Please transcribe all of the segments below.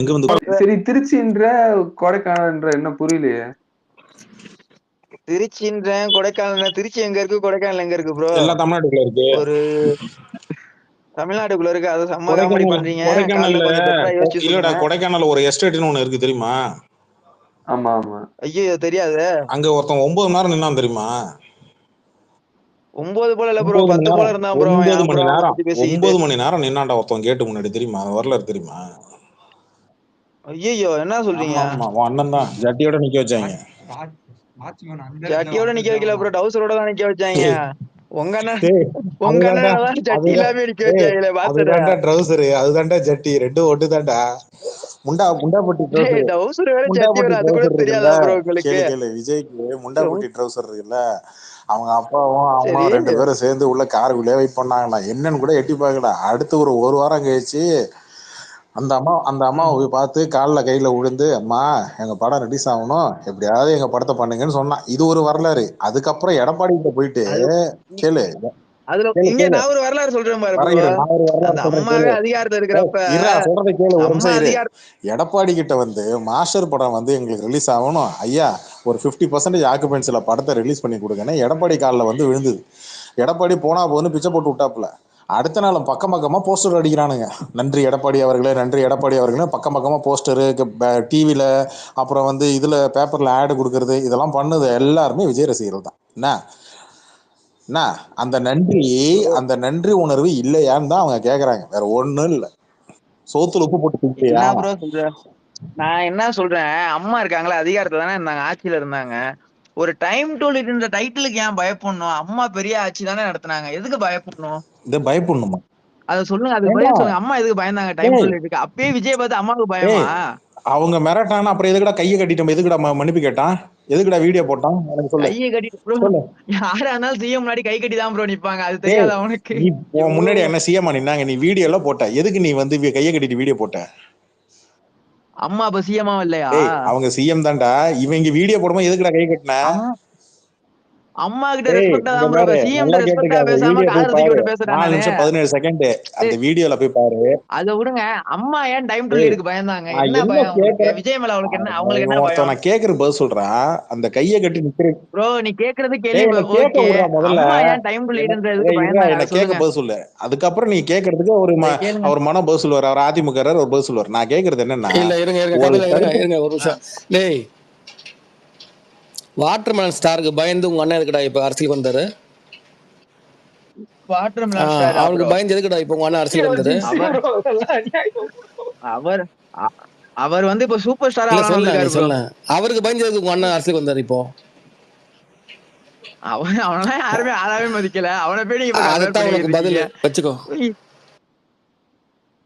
இங்க வந்து சரி, திருச்சின்ற கொடைக்கானல்ன்ற என்ன புரியலையே? திருச்சின்றேன், கொடைக்கானல். திருச்சி எங்க இருக்கு, கொடைக்கானல் எங்க இருக்கு ப்ரோ? எல்லாம் தமிழ்நாட்டுக்குள்ள இருக்கு. ஒரு தமிழ்நாட்டுக்குள்ள இருக்கு. அதை செம்ம காமெடி கொடைக்கானல் பண்றீங்க. காலைல கொடைக்கானல்ல கொஞ்சம் பெட்டரா யோசிச்சு இல்லடா, சொல்லுங்க. கொடைக்கானல் ஒரு எஸ்டேட்னு ஒண்ணு இருக்கு தெரியுமா? ஆமா ஆமா. ஐயோ தெரியாது. அங்க ஒருத்தன் 9 மணி நேரம் நின்னான் தெரியுமா? 9 போல இல்ல ப்ரோ, 9 மணி 10 போல நேரம் இருந்தான் ப்ரோ. 9 ஏன் மணி ப்ரோ அவனை நேரம் பத்தி பேசிக்கிட்டு? 9 மணி நேரம் நின்னான்டா ஒருத்தன் கேட்டு முன்னாடி தெரியுமா? வரலாறு தெரியுமா? ஐயோ என்ன சொல்றீங்க? ஆமா ஆமா, உன் அண்ணன் தான் ஜட்டியோட நிக்க வச்சாங்க. ஜட்டியோட நிக்க வைக்கல ப்ரோ, டவுசரோட தான் நிக்க வச்சாங்க. டேய், உங்க அண்ணன் டேய், உங்க அதுதான்டா அண்ணன் ஜட்டி அதுதான் இல்லாம நிக்க டேய், வச்சாங்களே பாத்துற. அதுதான்டா ட்ரௌசரு, அதுதான்டா ஜட்டி, ரெண்டும் ஒட்டுதான்டா. முண்டாபட்டி டேய் ட்ரௌசரு. டவுசர் வேற ஜட்டி முண்டாபட்டி வேற, அது கூட ட்ரௌசர் இருக்குல்ல, தெரியாதா ப்ரோ உங்களுக்கு? கேளு கேளு, விஜய்க்கு முண்டாபட்டி ட்ரௌசர் இருக்குல்ல, அவங்க அப்பாவும் சரி. அம்மாவும் 2 பேரும் சேர்ந்து உள்ள காருக்குள்ளே வெயிட் பண்ணாங்கடா. என்னன்னு கூட எட்டி பார்க்கல. அடுத்து ஒரு வாரம் கழிச்சு அந்த அம்மாவை போய் பார்த்து காலில் கையில விழுந்து, அம்மா எங்க படம் ரிலீஸ் ஆகணும், எப்படியாவது எங்க படத்தை பண்ணுங்கன்னு சொன்னான். இது ஒரு வரலாறு. அதுக்கப்புறம் எடப்பாடி கிட்ட போயிட்டு அது கேளு அதுல கேளு இங்க கேளு நான் ஒரு வரலாறு சொல்றேன் பாரு ப்ரோ. வரகிறேன், நான் ஒரு வரலாறு அந்த சொல்றேன் கேளு. அம்மாவே அதிகாரத்துல இருக்கிறப்ப, இருடா சொல்றதை கேளு, ஒரு அம்மா நிமிஷம் இரு. அதிகாரம். எடப்பாடி கிட்ட வந்து மாஸ்டர் படம் வந்து எங்களுக்கு ரிலீஸ் ஆகணும் ஐயா, ஒரு 50% ஆக்குபென்சில படத்தை ரிலீஸ் பண்ணி கொடுங்கன்னு எடப்பாடி காலில் வந்து விழுந்தது. எடப்பாடி போனா போதுன்னு பிச்சை போட்டு விட்டாப்புல. அடுத்த நாள் பக்கம் பக்கமா போஸ்டர் அடிக்கிறானுங்க, நன்றி எடப்பாடி அவர்களே, நன்றி எடப்பாடி அவர்களே. பக்கம் பக்கமா போஸ்டரு, டிவியில, அப்புறம் வந்து இதுல பேப்பர்ல ஆடு கொடுக்கறது, இதெல்லாம் பண்ணது எல்லாருமே விஜய் ரசிகர்கள் தான். என்ன என்ன அந்த நன்றி, அந்த நன்றி உணர்வு இல்லையான்னு தான் அவங்க கேக்குறாங்க, வேற ஒண்ணும் இல்ல. சோத்துல உப்பு போட்டு திங்கலையா? என்ன ப்ரோ சொல்ற? நான் என்ன சொல்றேன், அம்மா இருக்காங்களா அதிகாரத்துல தானே இருந்தாங்க, ஆட்சியில இருந்தாங்க. ஒரு டைம் டு லீட் இந்த டைட்டிலுக்கு ஏன் பயப்படணும்? அம்மா பெரிய ஆட்சி தானே நடத்துனாங்க, எதுக்கு பயப்படணும்? இதை பயப்படணுமா? அதை சொல்லுங்க, அதுக்கு ஏண்டா, பதில் சொல்லுங்க. அம்மா எதுக்கு பயந்தாங்க டைம் டு ஏய் லீட்டுக்கு? அப்பயே விஜய் பார்த்து அம்மாவுக்கு பயமா? ஏய், அவங்க மிரட்டானா அப்புறம் எதுக்குடா கையை கட்டிட்டோம், எதுக்குடா மன்னிப்பு கேட்டான், எதுக்குடா வீடியோ போட்டான், எனக்கு சொல்லு கையை கட்டி ப்ரோ, சொல்லு. யாரா இருந்தாலும் சிஎம் முன்னாடி கை கட்டி தான் ப்ரோ நிப்பாங்க, அது ஏய், தெரியாத அவனுக்கு? நீ இவ்வளவு முன்னாடி என்ன சிஎம் நின்னாங்க, நீ வீடியோ எல்லாம் போட்ட, எதுக்கு நீ வந்து கையை கட்டிட்டு வீடியோ போட்ட? அம்மா அப்ப சிஎம்மா இல்லையா? ஏய், அவங்க சிஎம் தான்டா, இவங்க வீடியோ போடும்போது எதுக்குடா கை கட்டின? அம்மா கிட்ட ஏய், ரெஸ்பெக்டா இங்க தான் ப்ரோ, பாரு, சிஎம் நல்லா ரெஸ்பெக்டா கேட்டுக்க, அந்த பேசாம வீடியோ போய் காதல தூக்கி பாரு, விட்டு பேசுறேன் 4 நானு. நிமிஷம் 17 செகண்ட், அந்த வீடியோல போய் பாரு. அதை விடுங்க, அம்மா ஏன் டைம் டு ஏய், லீடுக்கு பயந்தாங்க? நான் என்ன என்ன பயம் உங்களுக்கு? கேக்குறேன், விஜய் மேல அவங்களுக்கு என்ன ஒருத்தன் பயம்? நான் கேக்குற பதில் சொல்றான், அந்த கையை கட்டி நிக்கிற. ப்ரோ நீ கேக்குறது ஏய், கேள்வி என்ன கேட்க ஓகே. விடுறா முதல்ல. அம்மா ஏன் டைம் டு லீடுன்றதுக்கு பயந்தாங்க, என்ன அதை கேட்க சொல்லுங்க. பதில் சொல்லு. அதுக்கப்புறம் நீ கேட்கறதுக்கு அதை கேளுங்க. அவர் மனம் பதில் சொல்லுவார், அவர் அதிமுக ஒரு பதில் சொல்லுவார். நான் கேட்கறது என்னன்னா, இல்ல இருங்க இருங்க ஒரு கபில இருங்க கருத்து. இருங்க ஒரு நிமிஷம். டேய், வாட்டர்மேன் ஸ்டாருக்கு பயந்து உங்க அண்ணன் எதுக்குடா இப்ப அரசியலுக்கு வந்தாரு? வாட்டர்மெலன் ஸ்டார் அவனுக்கு பயந்து எதுக்குடா இப்ப உங்க அண்ணன் அரசியலுக்கு வந்தாரு? அவர் அவர் வந்து இப்ப சூப்பர் ஸ்டாரா இல்ல ஆகலாம்னு சொல்ல, நீ வந்திருக்காரு ப்ரோ. சொல்ல. அவருக்கு பயந்து எதுக்கு உங்க அண்ணன் அரசியலுக்கு வந்தாரு இப்போ? அவனெல்லாம் யாருமே ஆளாவே மதிக்கல, அவனை போய் நீங்க இப்ப கம்பேர் அதுதான் உனக்கு பண்ணிட்டு பதில், இருக்கீங்க. வச்சுக்கோ.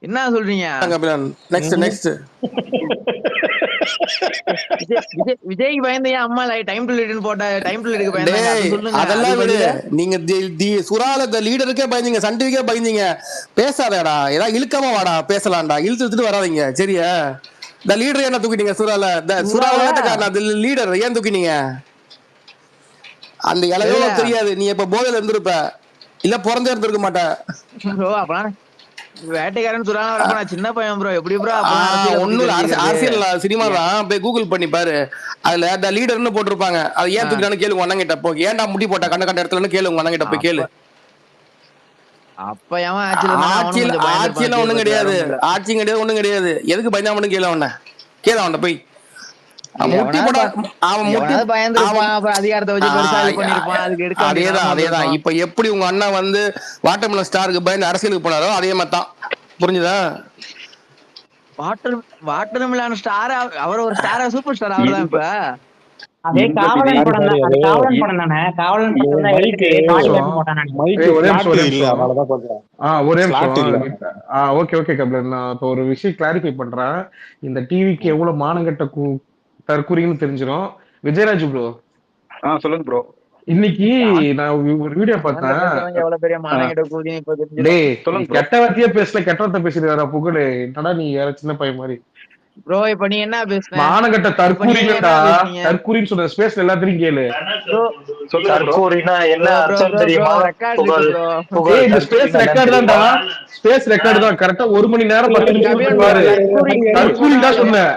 என்ன சொல்றீங்க? Next next. விஜய்க்கு பயந்து ஏன் அம்மா டைம் டு லீடுன்னு போட்ட, டைம் டு லீடுக்கு பயந்தாங்க, அது டேய், சொல்லுங்க. அதெல்லாம் விடு. பதில நீங்க சுறால லீடருக்கே பயந்தீங்க, சன் டிவிக்கே பயந்தீங்க. பேசாதடா, ஏதாவது இழுக்காம வாடா, பேசலாம்டா, இழுத்துட்டு வராதீங்க சரியா? இந்த லீடர் என்ன தூக்கிட்டீங்க சுறால? சுறாவை வேட்டக்காரன், அது லீடர் ஏன் தூக்கினீங்க? அந்த இலையோ தெரியாது, நீ இப்ப போதையில இருந்திருப்ப, இல்ல பிறந்தே இருந்திருக்க மாட்ட. ப்ரோ அப்பலாம் வேட்டைக்காரன் சுறாலாம் வரப்ப நான் சின்ன பையன் ப்ரோ, எப்படி ப்ரோ ஒண்ணும் அரசியல் சினிமா தான், போய் கூகுள் பண்ணி பாரு. அதுல த லீடர்னு போட்டிருப்பாங்க, அது ஏன் தூக்கிட்டான்னு கேளு உங்க அண்ணன் கிட்ட. போ, ஏன்டா முடி போட்ட கண்ட கண்ட இடத்துல கேளு உங்க அண்ணன் கிட்ட போய் கேளு. அப்ப ஏன் ஆட்சியில ஒண்ணும் கிடையாது, ஆட்சியும் கிடையாது, ஒண்ணும் கிடையாது. எதுக்கு பயந்தா மட்டும் கேளு அவன, கேளு அவன போய். அதேதான் இப்ப எப்படி உங்க அண்ணன் வந்து வாட்டர்மெலன் ஸ்டாருக்கு பயந்து அரசியலுக்கு போனாரோ அதே மாதிரி தான், புரிஞ்சுதா? வாட்டர்மெலன் ஸ்டார் அவர் ஒரு ஸ்டாரா, சூப்பர் ஸ்டார் அவர்தான். இப்ப அதே காவலன் படம் தான், அது காவலன் படம் தானே. காவலன் படம் தான் எடுத்துட்டு காட்டுலன்னு போட்டானே. ஒரே நிமிஷம். ஓகே ஓகே கபிலர், நான் இப்ப ஒரு விஷயம் கிளாரிஃபை பண்றேன். இந்த டிவிக்கு எவ்வளவு மானங்கட்ட தற்கூறின்னு தெரிஞ்சிடும். விஜயராஜ் ப்ரோ சொல்லுங்க ப்ரோ. இன்னைக்கு நான் ஒரு வீடியோ பார்த்தேன். கெட்ட வார்த்தையே பேசல, கெட்ட வார்த்தை பேசிட்டு வர புகழ், என்னடா நீ வேற சின்ன பையன் மாதிரி. ப்ரோ இப்ப நீ என்ன பேசுன? மானகட்ட இப்ப நீங்க என்ன தற்கூரிங்கடா, பேசுனீங்க? தற்கூரின்னு சொன்ன ஸ்பேஸ்ல எல்லாத்தையும் கேளு. ப்ரோ சொல்லுங்க ப்ரோ. தற்கூரினா என்ன ப்ரோ ப்ரோ அர்த்தம் ப்ரோ ப்ரோ தெரியுமா? ரெக்கார்ட் இருக்கு புகழ் ப்ரோ. புகழ் இந்த ஸ்பேஸ் தற்கூரினா என்னன்னு ரெக்கார்டு தான்டா, தெரியுமா? ஸ்பேஸ் ரெக்கார்டு தான். கரெக்டா 1 மணி நேரம் 10 நிமிஷம் கபிலன் ப்ரோ பாரு. தற்கூரின்னு தற்கூரின்னு தான் சொன்னா சொன்னேன்,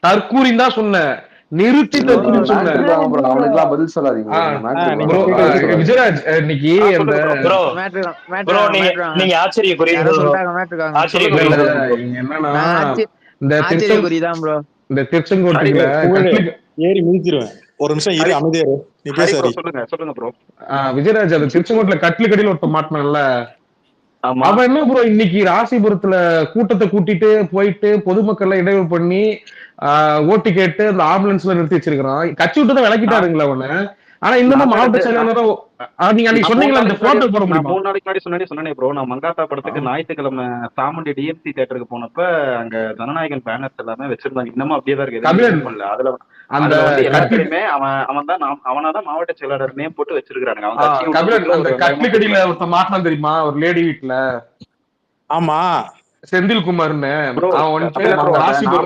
தற்கூரின்னு தான் சொன்னேன், நிறுத்தி ப்ரோ தற்கூரின்னு சொன்னேன். மேட்ருக்காங்க ப்ரோ, அவனுக்குலாம் பதில் சொல்லாதீங்க ப்ரோ. ப்ரோ மேட்ருக்கு விஜயராஜ் இன்னைக்கு அந்த ப்ரோ மேட்ரு ப்ரோ மேட்ரு நீங்க மேட்ரு நீங்க ஆச்சரிய யாரோ சொல்லிட்டாங்க மேட்ருக்காங்க. ஆச்சரிய இல்ல குறி இல்ல சொல்லுங்க ப்ரோ. இங்க என்னன்னா நான் இந்த ஆச்சரியக்குறி தான் ப்ரோ. இந்த திருச்செங்கோட்டுல புகழ் கட்லி ஏறி மிதிச்சிருவேன். ஒரு நிமிஷம் இரு, அமைதியா இரு. நீ ஹரி பேசு ப்ரோ ஹரி. சொல்லுங்க ப்ரோ. விஜயராஜ் அந்த திருச்செங்கோட்டுல கட்லு கடியில ஒருத்த மாட்டினான்ல, ஆமா அவன் என்ன ப்ரோ இன்னைக்கு ராசிபுரத்துல கூட்டத்தை கூட்டிட்டு போயிட்டு பொதுமக்கள் இடையூறு பண்ணி ஓட்டு கேட்டு அந்த ஆம்புலன்ஸ்ல நிறுத்தி வச்சிருக்கான். கட்சி விட்டு தான் விளக்கிட்டாருங்களா அவனை. ஆனா இன்னமும் மாவட்ட செயலாளரும் நீங்க அன்னைக்கு சொன்னீங்களா அந்த போட்டோ போட நான் முடியுமா? 3 நாளைக்கு முன்னாடி சொன்னேனே ப்ரோ. நான் மங்காத்தா படத்துக்கு ஞாயிற்றுக்கிழமை சாமுண்டி டிஎம்சி தியேட்டருக்கு போனப்ப அங்க ஜனநாயகன் பேனர்ஸ் எல்லாமே வச்சிருந்தாங்க. இன்னமும் அப்படியே தான் இருக்கு, எதுவுமே கபிலன் remove பண்ணல. அதுல அந்த அதுல வந்து கட்லி எல்லாத்துலயுமே அவனாதான் மாவட்ட செயலாளர் நேம் போட்டு வச்சிருக்கானுங்க. அவங்க கட்சியை கபிலன் விட்டு அந்த ஒரு கட்லி கடியில ஒருத்த மாட்டினான் தெரியுமா, ஒரு லேடி வீட்டுல, ஆமா செந்தில்குமார்னு. ப்ரோ. அவன் வந்துட்டு ப்ரோ அந்த ராசிபுரம்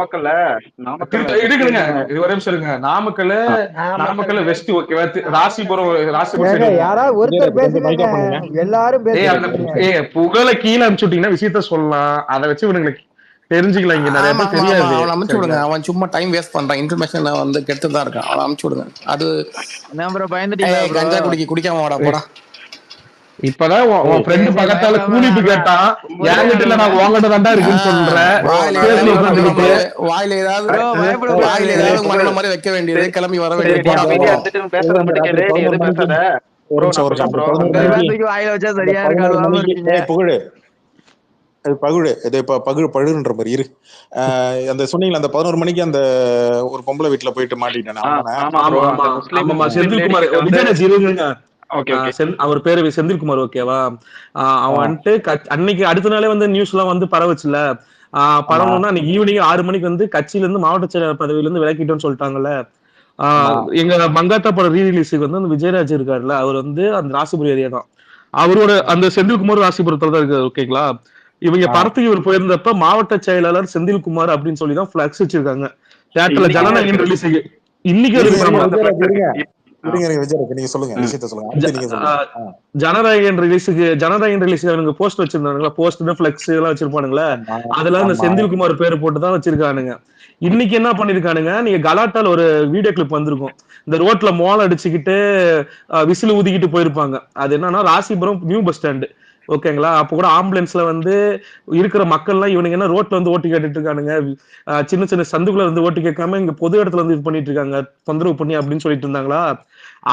நாமக்கல்ல இருக்குங்க, இது ஒரே நிமிஷம் இருங்க. நாமக்கல் வெஸ்ட் ஓகேவா, ராசிபுரம் ஏங்க சைடு. யாராவது ஒருத்தர் கொஞ்சம் பேசுங்க, மைக்கா பண்ணுங்க. எல்லாரும் அந்த பேசுறீங்க. புகழை கீழே அனுப்பிச்சு விட்டீங்கன்னா விஷயத்த சொல்லலாம், அதை வச்சு இவனுங்களுக்கு தெரிஞ்சுக்கலாம். இங்க நிறைய ஆமா பேர் ஆமா ஆமா, தெரியாது. அவனை அனுப்பிச்சு விடுங்க. சரிங்களா? அவன் சும்மா டைம் வேஸ்ட் பண்றான், இன்ஃபர்மேஷன் வந்து கெடுத்து தான் இருக்கான். அவனை அனுப்பிச்சு விடுங்க. அது என்ன ப்ரோ பயந்துட்டீங்களா ப்ரோ? கஞ்சா குடிக்காம வாடா போடா. இப்பதான் உன் ஃப்ரெண்டு பக்கத்தால கூலிட்டு கேட்டான், என்கிட்ட இல்ல நான் உங்ககிட்ட தான்டா இருக்குன்னு சொல்றேன். வாயில பேசுல உட்காந்துக்கிட்டு வாயில ஏதாவது ப்ரோ பயப்பட வாயில ஏதாவது மரண மாதிரி வைக்க வேண்டியது, கிளம்பி வர வேண்டியது. அமைதியா இருந்துட்டு பேசுறத மட்டும் கேளு, நீ எதுவும் பேசாத. ஒரு ப்ரோ நிமிஷம், நான் ஒரு சொல்றேன் ப்ரோ. நிமிஷம். அந்த 11 மணிக்கு தூக்கி வாயில வச்சா அந்த சரியா 11 இருக்காது மணிக்கு இருக்கீங்க. புகழ் அது பகுடு இது இப்ப பழுன்ற மாதிரி இரு. அந்த சொன்னீங்களா அந்த 11 மணிக்கு அந்த ஒரு பொம்பளை வீட்டுல போயிட்டு மாட்டிட்டேன் அவன். ஆமா ப்ரோ. ஆமா அந்த ஆமா முஸ்லீம் ஆமாமா செந்தில்குமார் லேடி வந்து விஜயராஜ் இருங்க. ஓகே ஓகே அவர் பேரு செந்தில்குமார் ஓகேவா. அவன் வந்துட்டு அன்னைக்கு அடுத்த நாளே வந்து நியூஸ் எல்லாம் வந்து பரவச்சுல. ஆமா பரவணும்னா அன்னைக்கு ஈவினிங் 6 மணிக்கு வந்து கட்சியில இருந்து மாவட்ட செயலாளர் பதவியில இருந்து விலக்கிட்டோம்னு சொல்லிட்டாங்கல்ல. ஆமா எங்க மங்காத்தா படம் ரீரிலீஸுக்கு வந்து அந்த விஜயராஜ் இருக்காருல்ல, அவர் வந்து அந்த ராசிபுரம் ஏரியா தான். அவரோட அந்த செந்தில்குமார் ராசிபுரத்துல தான் இருக்காரு ஓகேங்களா. இவங்க படத்துக்கு இவர் போயிருந்தப்ப மாவட்ட செயலாளர் செந்தில்குமார் அப்படின்னு சொல்லி தான் பிளக்ஸ் வச்சிருக்காங்க தியேட்டர்ல. ஜனநாயகன் ரிலீஸ் இன்னைக்கு இருங்க இருக்கு. விஜயராஜ் இருங்க விஜயராஜ் நீங்க சொல்லுங்க, விஷயத்த சொல்லுங்க, அடுத்து நீங்க சொல்லுங்க. ஜனநாயகன் ரிலீஸுக்கு அவனுங்க போஸ்ட் வச்சிருந்தானுங்களா, போஸ்ட் பிளக்ஸ் எல்லாம் வச்சிருப்பானுங்களா, ஆமா அதுல அந்த ஆமா செந்தில்குமார் பேரு போட்டு தான் வச்சிருக்கானுங்க. இன்னைக்கு என்ன பண்ணிருக்கானுங்க, நீங்க கலாட்டால ஒரு வீடியோ கிளிப் வந்திருக்கும், இந்த ரோட்ல மோளம் அடிச்சுக்கிட்டு விசில் ஊதிக்கிட்டு போயிருப்பாங்க. அது என்னன்னா ராசிபுரம் நியூ பஸ் ஸ்டாண்டு ஓகேங்களா. அப்ப கூட ஆம்புலன்ஸ்ல வந்து இருக்கிற மக்கள் எல்லாம் இவனுங்க என்ன ரோட்ல வந்து ஓட்டு கேட்டுட்டு இருக்கானுங்க, சின்ன சின்ன சந்துக்குள்ள வந்து ஓட்டு கேட்காம இங்க பொது இடத்துல வந்து இது பண்ணிட்டு இருக்காங்க, தொந்தரவு பண்ணி அப்படின்னு சொல்லிட்டு இருந்தாங்களா.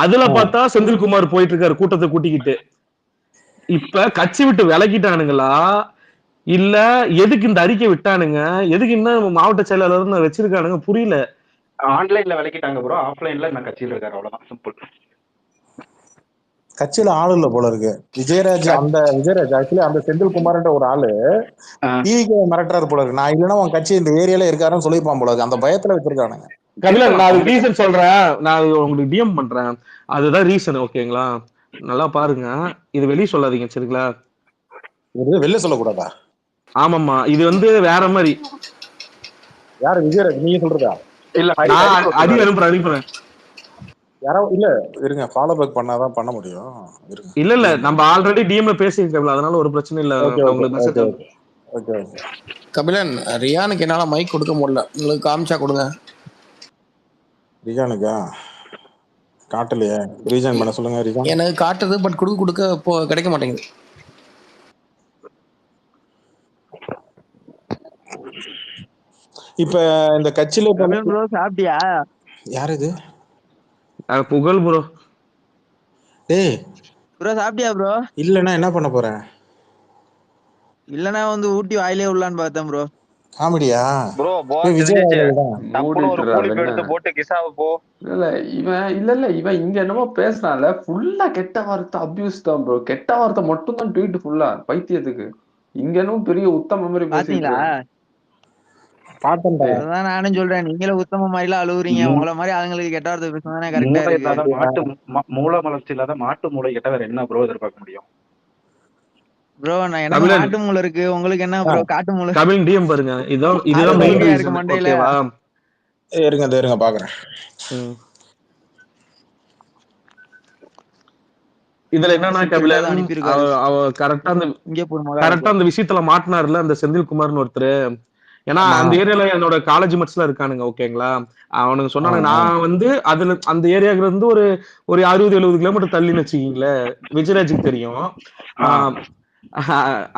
அதுல பார்த்தா செந்தில்குமார் போயிட்டு இருக்காரு கூட்டத்தை கூட்டிக்கிட்டு. இப்ப கட்சி விட்டு விலகிட்டானுங்களா இல்ல எதுக்கு இந்த அறிக்கை விட்டானுங்க, எதுக்கு இன்னும் மாவட்ட செயலாளர் வச்சிருக்கானுங்க புரியல. ஆன்லைன்ல விளக்கிட்டாங்க ப்ரோ, ஆஃப்லைன்ல நான் கட்சியில இருக்காரு, அவ்வளவுதான் சிம்பிள். கட்சியில ஆளு இல்ல போல இருக்கு. விஜயராஜ் ஆக்சுவலி அந்த செந்தில்குமார்ன்ற ஒரு ஆளு டிவிக்கு மிரட்டுறாரு போல இருக்கு. நான் இல்லைன்னா உன் கட்சி இந்த ஏரியால இருக்காருன்னு சொல்லிப்பான் போல இருக்கு. அந்த பயத்துல வச்சிருக்கானுங்க. கபிலன் நான் அதுக்கு ரீசன் சொல்றேன், நான் உங்களுக்கு டிஎம் பண்றேன், அதுதான் ரீசன் ஓகேங்களா. நல்லா பாருங்க, இது வெளியே சொல்லாதீங்க சரிங்களா. இது வெளில சொல்லக்கூடாதா? ஆமாமா, இது வந்து வேற மாதிரி. யாரு விஜயராஜ் நீங்க சொல்றதா? இல்ல நான் அனுப்புறேன். யாரோ இல்ல இருங்க, ஃபாலோ பேக் பண்ணாதான் பண்ண முடியும். இல்ல நம்ம ஆல்ரெடி டிஎம்ல பேசியிருக்கோம், அதனால ஒரு பிரச்சனை இல்ல. உங்களுக்கு மெசேஜ் ஓகே. கபிலன், ரியானுக்கு என்னால மைக் கொடுக்க முடியல, உங்களுக்கு காமிச்சா கொடுங்க. ரியானுக்கா காட்டலையே, ரீஜன் பண்ண சொல்லுங்க. ரியான் எனக்கு காட்டுது, பட் கொடுக்க கிடைக்க மாட்டேங்குது. இப்ப இந்த கட்சியில ப்ரோ சாப்பிட்டியா? யாரு இது? புகழ் ப்ரோ. டேய் ப்ரோ சாப்பிட்டியா ப்ரோ? இல்லன்னா என்ன பண்ண போறேன்? இல்லனா வந்து ஊட்டி வாயிலே உள்ளான்னு பார்த்தேன் ப்ரோ. காமெடியா ப்ரோ விஜய்? டப்புனு ஒரு கூலி எடுத்து போட்டு கிசாவை போ. இல்ல இவன் இங்க என்னமோ பேசுறான்ல, ஃபுல்லா கெட்ட வார்த்தை அபியூஸ் தான் ப்ரோ. கெட்ட வார்த்தை மட்டும் தான் ட்வீட் ஃபுல்லா, பைத்தியத்துக்கு. இங்க என்னமோ பெரிய உத்தம மாதிரி பாத்தீங்களா? அதான் நானும் சொல்றேன், நீங்களே உத்தம மாதிரி எல்லாம் அழுவுறீங்க. உங்களை மாதிரி ஆளுங்களுக்கு கெட்ட வார்த்தை பேசுனதானே கரெக்டா இருக்கு. மூளை வளர்ச்சி இல்லாத மாட்டு மூளை கிட்ட வேற என்ன ப்ரோ எதிர்பார்க்க முடியும்? ப்ரோ நான் எனக்கு கபிலன் மாட்டு மூளை இருக்கு, உங்களுக்கு என்ன ப்ரோ காட்டு மூளை? கபிலன் டிஎம் பாருங்க, இதுதான் ஆட்டு இதுதான் மெயின் மூளையா இருக்கு ரீசன். மண்டையில. ஓகேவா? இருங்க பாக்குறேன். இதுல என்னன்னா கபிலன் அனுப்பியிருக்காரு. அவ கரெக்டா இங்கே போடு மகா கரெக்டா அந்த விஷயத்துல மாட்டினார்ல அந்த செந்தில்குமார்னு ஒருத்தர். ஏன்னா ஆமா. அந்த ஏரியால என்னோட காலேஜ் மட்ஸ்ல இருக்கானுங்க. ஓகேங்களா? அவனுங்க சொன்னானுங்க, ஆ, ஆ. நான் வந்து அதுல அந்த ஏரியால இருந்து ஒரு ஒரு 60-70 கிலோமீட்டர் தள்ளின்னு வச்சுக்கீங்களேன். விஜயராஜுக்கு தெரியும்.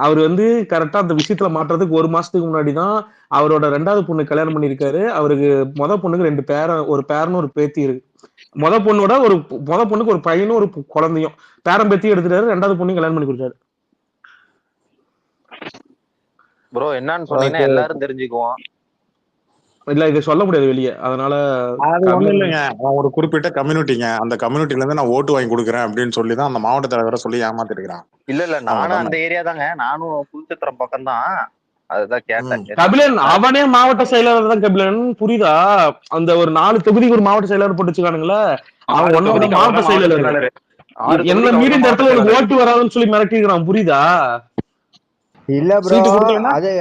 அவர் வந்து கரெக்டா அந்த விஷயத்துல மாட்டுறதுக்கு 1 மாசத்துக்கு முன்னாடிதான் அவரோட 2வது பொண்ணு கல்யாணம் பண்ணிருக்காரு. அவருக்கு பொண்ணுக்கு 2 ஒரு பேரனும் ஒரு பேத்தி இருக்கு. முத பொண்ணுக்கு ஒரு பையனும் ஒரு குழந்தையும் பேரன் பேத்தி எடுத்துட்டாரு. 2வது பொண்ணையும் கல்யாணம் பண்ணி கொடுத்தாரு. ப்ரோ என்னன்னு சொன்னீங்கன்னா எல்லாரும் தெரிஞ்சுக்குவோம். இல்ல இதை சொல்ல முடியாது வெளியே, அதனால அது ஒண்ணும் இல்லைங்க. அவன் ஒரு குறிப்பிட்ட கம்யூனிட்டிங்க. அந்த கம்யூனிட்டில இருந்து நான் ஓட்டு வாங்கி கொடுக்குறேன் அப்படின்னு சொல்லிதான் அந்த மாவட்ட தலைவரை சொல்லி ஏமாத்திருக்கிறான். இல்ல நானும் அந்த ஏரியா தாங்க, நானும் புதுச்சத்திரம் பக்கம் தான், அதுதான் கேட்டேன். கபிலன் அவனே மாவட்ட செயலாளர் தான் கபிலன், புரியுதா? அந்த ஒரு 4 தொகுதிக்கு ஒரு மாவட்ட செயலாளர் போட்டு வச்சுக்கானுங்களா, அவன் ஒன்னோட மாவட்ட செயலாளர். என்ன மீறி இந்த இடத்துல ஒரு ஓட்டு வராதுன்னு சொல்லி மிரட்டிருக்கான், புரியுதா? இல்ல ப்ரோ,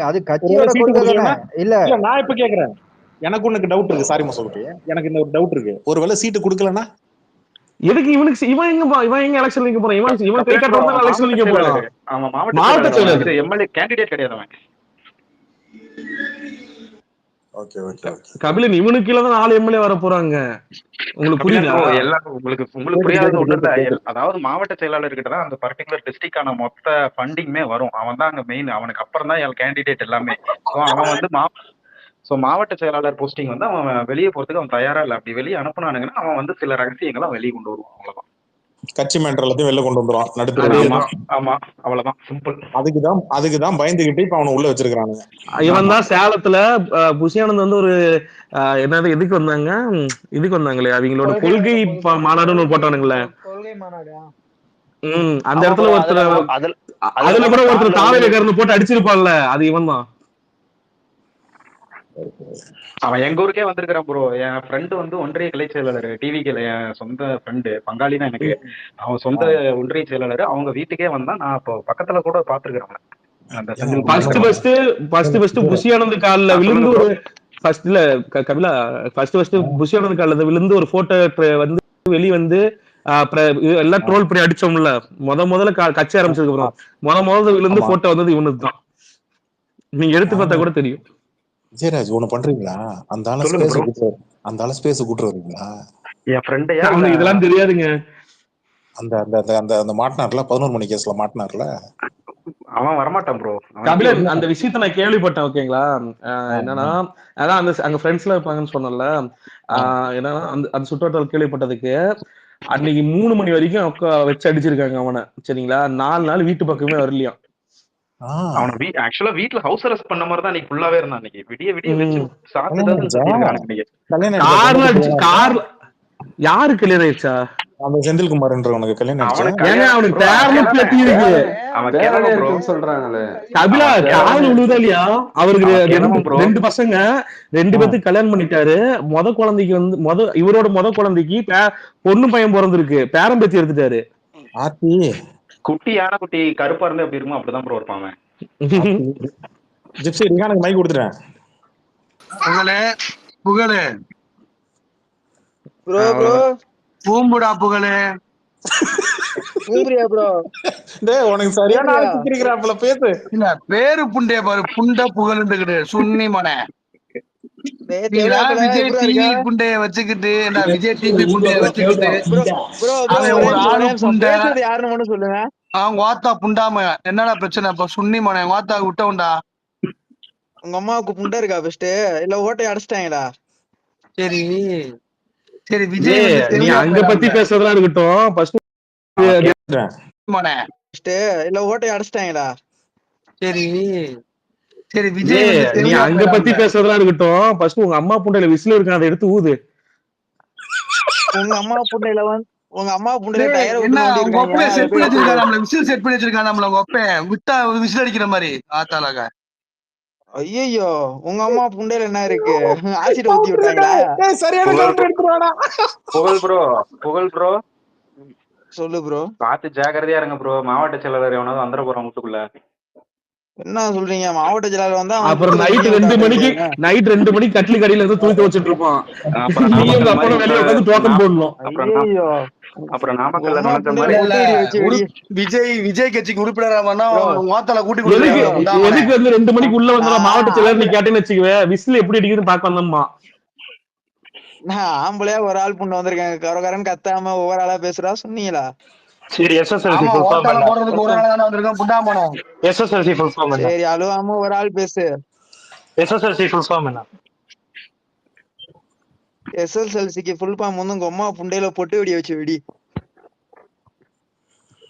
அது கட்சியோட கொள்கை தானே. இல்ல நான் இப்ப கேக்குறேன், எனக்கு உனக்கு டவுட் இருக்கு. சாரி மசோகி, எனக்கு இந்த ஒரு டவுட் இருக்கு. ஒருவேளை சீட்டு கொடுக்கலன்னா எதுக்கு இவனுக்கு இவன் எங்க எலெக்ஷன் நிக்க போறான்? இவன் கை காட்டுறவன் எலெக்ஷன் நிக்க போறான். அவன் மாவட்ட செயலாளர், எம்எல்ஏ கேண்டிடேட் கிடையாது அவன். ஓகே கபிலன் இவனுக்கு கீழ தான் 4 எம்எல்ஏ வர போறாங்க. உங்களுக்கு புரியுதா? உங்களுக்கு புரியாத ஒண்ணு இல்ல. அதாவது மாவட்ட செயலாளர் கிட்ட தான் அந்த பர்டிகுலர் டிஸ்ட்ரிக்டான மொத்த ஃபண்டிங்மே வரும். அவன் தான் அங்க மெயின். அவனுக்கு அப்புறம் தான் கேண்டிடேட் எல்லாமே. அவன் வந்து மாவட்ட செயலாளர் போஸ்டிங் வந்து அவன் வெளியே போறதுக்கு அவன் தயாரா இல்ல. அப்படி வெளியே அனுப்புனானுங்கன்னா அவன் வந்து சில ரகசியங்களை வெளியே கொண்டு வருவான். அவ்வளவுதான். கட்சி மேண்டர்லத்தையும் வெளில கொண்டு வந்துருவான் நடுத்தர. ஆமா அவ்வளவுதான், சிம்பிள். அதுக்குதான் பயந்துகிட்டு இப்ப அவனை உள்ள வச்சிருக்கானுங்க. இவன் தான் சேலத்துல புஷியானந்த் வந்து ஒரு என்னது இதுக்கு வந்தாங்களே அவங்களோட கொள்கை மாநாடுன்னு போட்டானுங்களே. அந்த இடத்துல ஒருத்தர் அதுல கூட ஒருத்தர் தாவரக்காரன்னு போட்டு அடிச்சிருப்பான்ல, அது இவன் தான். அவன் எங்க ஊருக்கே வந்திருக்கிறான் ப்ரோ. என் ஃப்ரெண்டு வந்து ஒன்றிய கிளை செயலாளர் டிவிக்கு, என் சொந்த ஃப்ரெண்டு, பங்காளி தான் எனக்கு. அவன் சொந்த ஒன்றிய செயலாளர். அவங்க வீட்டுக்கே வந்தா நான் இப்போ பக்கத்துல கூட பாத்துருக்கிறேன். புஷியானந்த் காலில் விழுந்து ஒரு கபிலா புஷியானந்த் காலில் விழுந்து ஒரு போட்டோ வந்து வெளியே வந்து எல்லாம் ட்ரோல் பண்ணி அடிச்சோம்ல. முதல்ல கட்சி ஆரம்பிச்சதுக்கு அப்புறம் முதல்ல விழுந்து போட்டோ வந்தது இவனுக்கு தான். நீங்க எடுத்து பார்த்தா கூட தெரியும். விஜயராஜ் ஒண்ணு பண்றீங்களா? அந்த ஆள ஸ்பேஸ் கூட்டு வரீங்களா? என் ஃப்ரெண்ட் இதெல்லாம் தெரியாதுங்க. அந்த அந்த அந்த மாட்டினார்ல 11 மணி கேஸ்ல மாட்டினார்ல, அவன் வரமாட்டான் ப்ரோ. கபிலன் அந்த விஷயத்த நான் கேள்விப்பட்டேன். ஓகேங்களா? என்னன்னா அதான் அங்க ஃப்ரெண்ட்ஸ்ல இருப்பாங்கன்னு சொன்னல. என்னன்னா அந்த சுற்றுவட்டாரம் கேள்விப்பட்டதுக்கு அன்னைக்கு 3 மணி வரைக்கும் வச்சு அடிச்சிருக்காங்க அவனை. சரிங்களா? 4 நாள் வீட்டு பக்கமே வரலையாம். அவனை ஆக்சுவலா வீட்டுல ஹவுஸ் அரெஸ்ட் பண்ண மாதிரி தான் அன்னைக்கு ஃபுல்லாவே இருந்தான். அன்னைக்கு விடிய வச்சு கார் யாரு கல்யாணம் ஆயிடுச்சா? அந்த செந்தில்குமார்ன்றவனுக்கு கல்யாணம் அவருக்கு 2 பசங்க, 2 பேத்துக்கு கல்யாணம் பண்ணிட்டாரு. குழந்தைக்கு வந்து இவரோட குழந்தைக்கு பொண்ணு பையன் பிறந்திருக்கு, பேரம் பேத்தி எடுத்துட்டாரு. குட்டி யானை குட்டி கருப்பா இருந்து அப்படி இருக்குமோ அப்படிதான் ப்ரோ இருப்பாங்க. ஜிப்சி ரிகானுக்கு மைக் கொடுத்துட்டேன். புகழே ப்ரோ பூம்புடா புகழே பூம்புரியா ப்ரோ. டேய் உனக்கு சரியான ஆளு குத்திருக்கறாப்ல பேசு. இல்ல பேரு புண்டே பாரு, புண்ட புகழ்ந்துக்கிட்டு சுன்னி மனே. விஜய் டிவி புண்டைய வச்சுக்கிட்டு விஜய் டிவி புண்டைய வச்சுக்கிட்டு ஒரு ஆளு புண்டை யாருன்னு மட்டும் சொல்லுங்க. அவங்க வாத்தா புண்டாம என்னடா பிரச்சனை? இப்ப சுன்னி மனை வாத்தா விட்டவுண்டா. உங்க அம்மாவுக்கு புண்டை இருக்கா ஃபர்ஸ்ட், இல்ல ஓட்டை அடைச்சிட்டாங்களா? சரி சரி விஜய் நீ அங்க பத்தி பேசுறதெல்லாம் இருக்கட்டும். ஃபர்ஸ்ட் இல்ல ஓட்டை அடைச்சிட்டாங்களா? சரி சரி விஜய் நீ அங்க பத்தி பேசுறதெல்லாம் இருக்கட்டும். ஃபர்ஸ்ட் உங்க அம்மா புண்டையில விசில் இருக்கு, அதை எடுத்து ஊது. உங்க அம்மா புண்டையில வந்து உங்க அம்மா புண்டையில டயர் செட் பண்ணி வச்சிருக்காங்க. நம்மள விசில் செட் பண்ணி வச்சிருக்காங்க. நம்மள உங்க அப்பா விட்டா விசில் அடிக்கிற மாதிரி ஆத்தாலாக. ஐயோ உங்க அம்மா புண்டையில என்ன இருக்கு? ஆசிட் ஊத்தி விட்டாங்களா? சரியான டவுட் எடுத்துறானா? புகழ் ப்ரோ சொல்லு ப்ரோ. பார்த்து ஜாக்கிரதையா இருங்க ப்ரோ. மாவட்ட செயலாளர் எவனாவது வந்துட போறான் வீட்டுக்குள்ள. என்ன சொல்றீங்க? மாவட்ட செயலாளர் வந்தா அப்புறம் நைட் 2 மணிக்கு கட்லி கடையில இருந்து துணி துவச்சிட்டு இருப்பான். அப்புறம் நீங்க நாமக்கல் அப்பா மாதிரி வெளியே உட்காந்து டோக்கன் போடணும். அப்புறம் நாமக்கல்ல நுழைஞ்ச மாதிரி விஜய் கட்சிக்கு உறுப்பினராமன்னா மாத்தல கூட்டி எதுக்கு வந்து 2 மணிக்கு உள்ள வந்து மாவட்ட செயலர் நீ கேட்டேன்னு வச்சுக்குவே, விசில் எப்படி அடிக்குதுன்னு பாக்க வந்தோம்மா. நான் ஆம்பளையா ஒரு ஆள் பொண்ணு வந்திருக்காங்க, கரகரன்னு கத்தாம ஒவ்வொரு ஆளா பேசுறா சொன்னீங்களா? சரி SSLC ஃபுல் ஃபார்ம் என்ன? போறதுக்கு ஒரு ஆள் தான வந்திருக்கான் புண்டாமனோ. SSLC ஃபுல் ஃபார்ம் என்ன? சரி அழுவாம ஒரு ஆள் பேசு. SSLC ஃபுல் ஃபார்ம் என்ன? SSLCக்கு ஃபுல் ஃபார்ம் வந்து உங்க அம்மா புண்டையில பொட்டு வெடி வச்சு வெடி.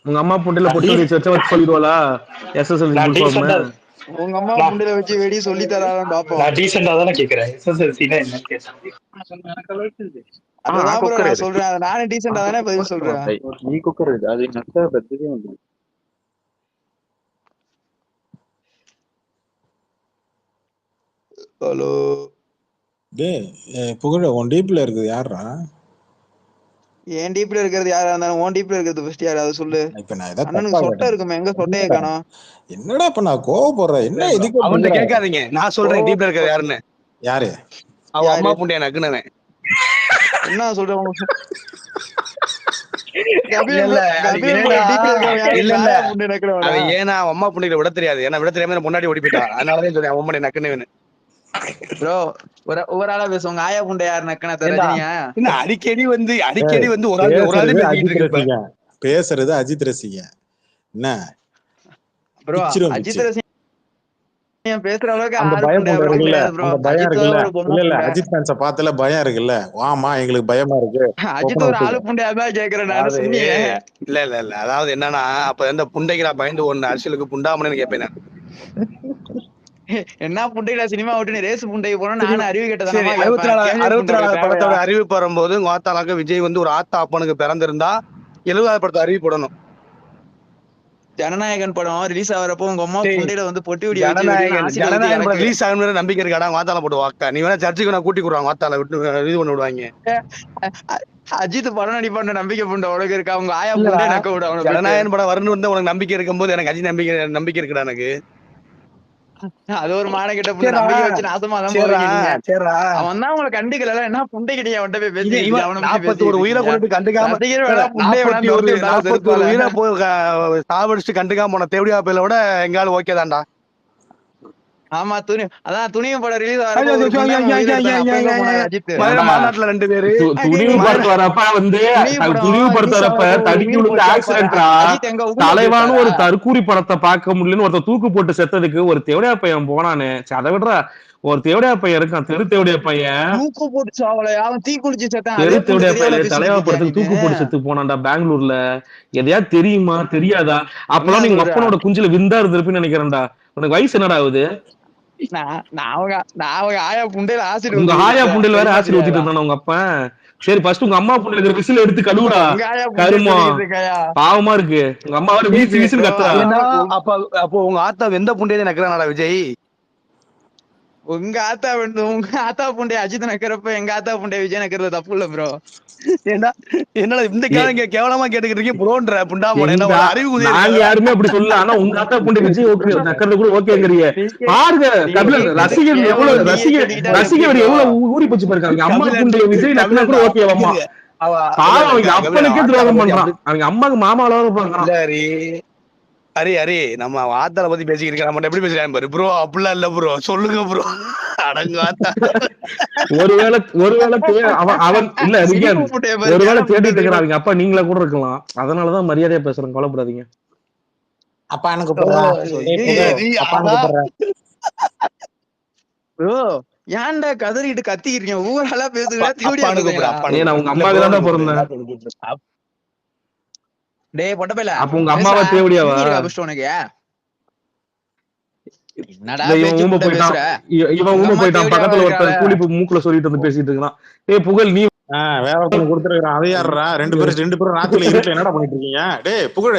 உங்க அம்மா புண்டையில பொட்டு வெடி வச்சு சொல்லிடுவாளா SSLC ஃபுல் ஃபார்ம்? உங்க அம்மா புண்டையில வச்சு வெடி சொல்லி தரான்னு பாப்போம். நான் டீசென்ட்டா தான கேக்குறேன். SSLCனா என்னன்னு கேட்டேன். அதான் ப்ரோ நான் சொல்றேன். நானே டீசென்ட்டா தானே பதில் சொல்றேன். நீ குக்கர் இது அது நெக்ஸ்ட் பத்தியே வந்து. ஹலோ டேய் புகழ உன் டீப்ல இருக்குது யாரா? என் டீப்ல இருக்கிறது யாரா இருந்தாலும் உன் டீப்ல இருக்கிறது ஃபர்ஸ்ட் யார் அதை சொல்லு. இப்ப நான் ஏதாவது அண்ணனுக்கு சொட்டை இருக்குமே, எங்க சொட்டையே காணோம். என்னடா இப்ப நான் கோவப்படுறேன்? என்ன இதுக்கு அவன்கிட்ட கேட்காதீங்க, நான் சொல்றேன் டீப்ல இருக்கிறது யாருன்னு. யாரு? அவ அம்மா புண்டைய நக்குனவன். என்ன சொல்றேன்? ஏன்னா அம்மா புண்டையில விட தெரியாது, ஏன்னா விட தெரியாம முன்னாடி ஓடி போயிட்டா, அதனாலதான் சொல்றேன் அம்மா நக்குனவன். ப்ரோ ஒரு ஆளா பேசுவாங்க. ஆயா புண்டை யாரு நக்குனா தெரியா? அடிக்கடி வந்து ஒரு ஆள் பேசுறது அஜித் ரசிகன் என்ன ப்ரோ? அஜித் ரசிகன் பேசுற அளவுக்கு அந்த பயம் இருக்குல்ல, அந்த பயம் இருக்குல்ல. இல்ல இல்ல அஜித் ஃபேன்ஸ பார்த்தல பயம் இருக்குல்ல. வாமா எங்களுக்கு பயமா இருக்கு. அஜித் ஒரு ஆளு புண்டையா தான் கேக்குறேன் நான். சொன்னீங்க இல்ல இல்ல இல்ல, அதாவது என்னன்னா அப்ப இந்த புண்டைக்கு நான் பயந்து ஒண்ணு அரசியலுக்கு புண்டாமனு கேட்பேன் நான். என்ன புண்டையில சினிமா விட்டு ரேஸ் புண்டைக்கு போனா நானும் அறிவு கேட்டதான். 64 படத்தோட அறிவிப்பு வரும்போது வாத்தாளாக்க விஜய் வந்து ஒரு ஆத்தா அப்பனுக்கு பிறந்திருந்தா 70வது படத்தை அறிவிப்படணும். ஜனநாயகன் படம் ரிலீஸ் ஆகிறப்போ உங்க அம்மா புண்டையில வந்து பொட்டி வெடி ஜனநாயகன் ரிலீஸ் ஆகுற நம்பிக்கை இருக்காடா? வாத்தால போட்டு வாக்கா நீ வேணா சர்ச்சுக்கு நான் கூட்டி கொடுவாங்க, வாத்தால விட்டு இது பண்ணி விடுவாங்க. அஜித் படம் நடிப்பான நம்பிக்கை புண்டை உனக்கு இருக்கா? உங்க ஆயா புண்டை நக்க விட. ஜனநாயகன் படம் வரணும் வந்து உனக்கு நம்பிக்கை இருக்கும் போது எனக்கு அஜித் நம்பிக்கை இருக்குடா எனக்கு. அது ஒரு மானகிட்ட புண்டை நம்பிக்கை வச்சு நாசமா தான் போறீங்க. அவன் தான் உங்களை கண்டுக்கல. என்ன புண்டை கிட்ட அவன்கிட்ட போய் பேசி 41 உயிரை கொண்டு கண்டுக்காம 41 உயிரை போய் சாவடிச்சு கண்டுக்காம போன தேவடியா பையில விட எங்காலும் ஓகே தான்டா. ஆமா துணியும் படம் ரிலீஸ் மாநாட்டுல 2 பேரு துணிவு படத்து வரப்ப வந்து துணிவு படத்து வரப்ப தடுக்கி விழுந்து ஆக்சிடென்ட்ரா தலைவான ஒரு தற்கூரி படத்தை பார்க்க முடியலன்னு ஒருத்தர் தூக்கு போட்டு செத்ததுக்கு ஒரு தேவடியா பையன் போனானு. அதை விடுறா, ஒரு தேவடியா பையன் இருக்கான், தெரு தேவடியா பையன் தூக்கு போட்டு சாவல தீ குளிச்சு செத்தான். தெரு தேவடியா பையன் தலைவா படத்துக்கு தூக்கு போட்டு செத்து போனான்டா பெங்களூர்ல. எதையா தெரியுமா தெரியாதா? அப்பெல்லாம் நீங்க அப்பனோட குஞ்சில விந்தா இருந்திருப்பேன்னு நினைக்கிறேன்டா. உனக்கு வயசு என்னடா ஆகுது? ஆயா புண்டையில ஆசிட் உங்க ஆயா புண்டையில வேற ஆசிட் ஊத்திட்டு இருந்தா உங்க அப்பா. சரி ஃபர்ஸ்ட் உங்க அம்மா புண்டையில இருக்கிற விசில் எடுத்து கழுவுடா. கருமா பாவமா இருக்கு. உங்க அம்மா வேற விசில் கத்துறா. அப்போ உங்க ஆத்தா வெந்த புண்டையில நக்கறானடா விஜய். உங்க ஆத்தா புண்டை அஜித் நக்கிறப்ப எங்க ஆத்தா புண்டை விஜய் நக்கிறது தப்பு இல்ல ப்ரோ. என்னடா இந்த கேவலமா கேட்டுக்கிட்டு இருக்கீங்க ப்ரோன்ற புண்டாமோட அறிவு. நாங்க யாருமே அப்படி சொல்லல. ஆனா உங்க ஆத்தா புண்டை விஜய் ஓகே நக்கிறது கூட ஓகேங்கறீங்க. பாருங்க கபிலன் ரசிகர் எவ்வளவு ஊறி போச்சு பாருங்க. அம்மா புண்டை விஜய் நக்கிறது கூட ஓகேவாமா? பாவம் அவங்க அப்பனுக்கே துரோகம் பண்றான். அவங்க அம்மாக்கு மாமாவளவா பண்றான். அரே நம்ம ஆத்தால பத்தி பேசிக்கிட்டு நம்ம எப்படி பேசுறான் பாரு ப்ரோ. அப்படிலாம் இல்ல ப்ரோ, சொல்லுங்க ப்ரோ. அடங்கு ஆத்தா. ஒருவேளை அவன் இல்ல ஒருவேளை தேடிட்டு இருக்கிறாங்க அப்பா நீங்களா கூட இருக்கலாம். அதனாலதான் மரியாதையா பேசுறேன், கவலைப்படாதீங்க. அப்பா எனக்கு ப்ரோ ஏன்டா கதறிட்டு கத்திக்கிறீங்க? ஊரால பேசுறீங்க. உங்க அம்மாக்கு தானே பிறந்தேன். டேய் பொட்டப்பையில அப்ப உங்க அம்மாவா தேவடியாவா? உனக்கு இவன் போயிட்டான். பக்கத்துல ஒருத்தர் கூலிப்பு மூக்குல சொல்லிட்டு வந்து பேசிட்டு இருக்கான். ஏய் புகழ் நீ வேற ஒருத்தன் கொடுத்துருக்கான். அது யாருடா? ரெண்டு பேரும் ராத்திரில இருட்டுல என்னடா பண்ணிட்டு இருக்கீங்க? டேய் புகழ்,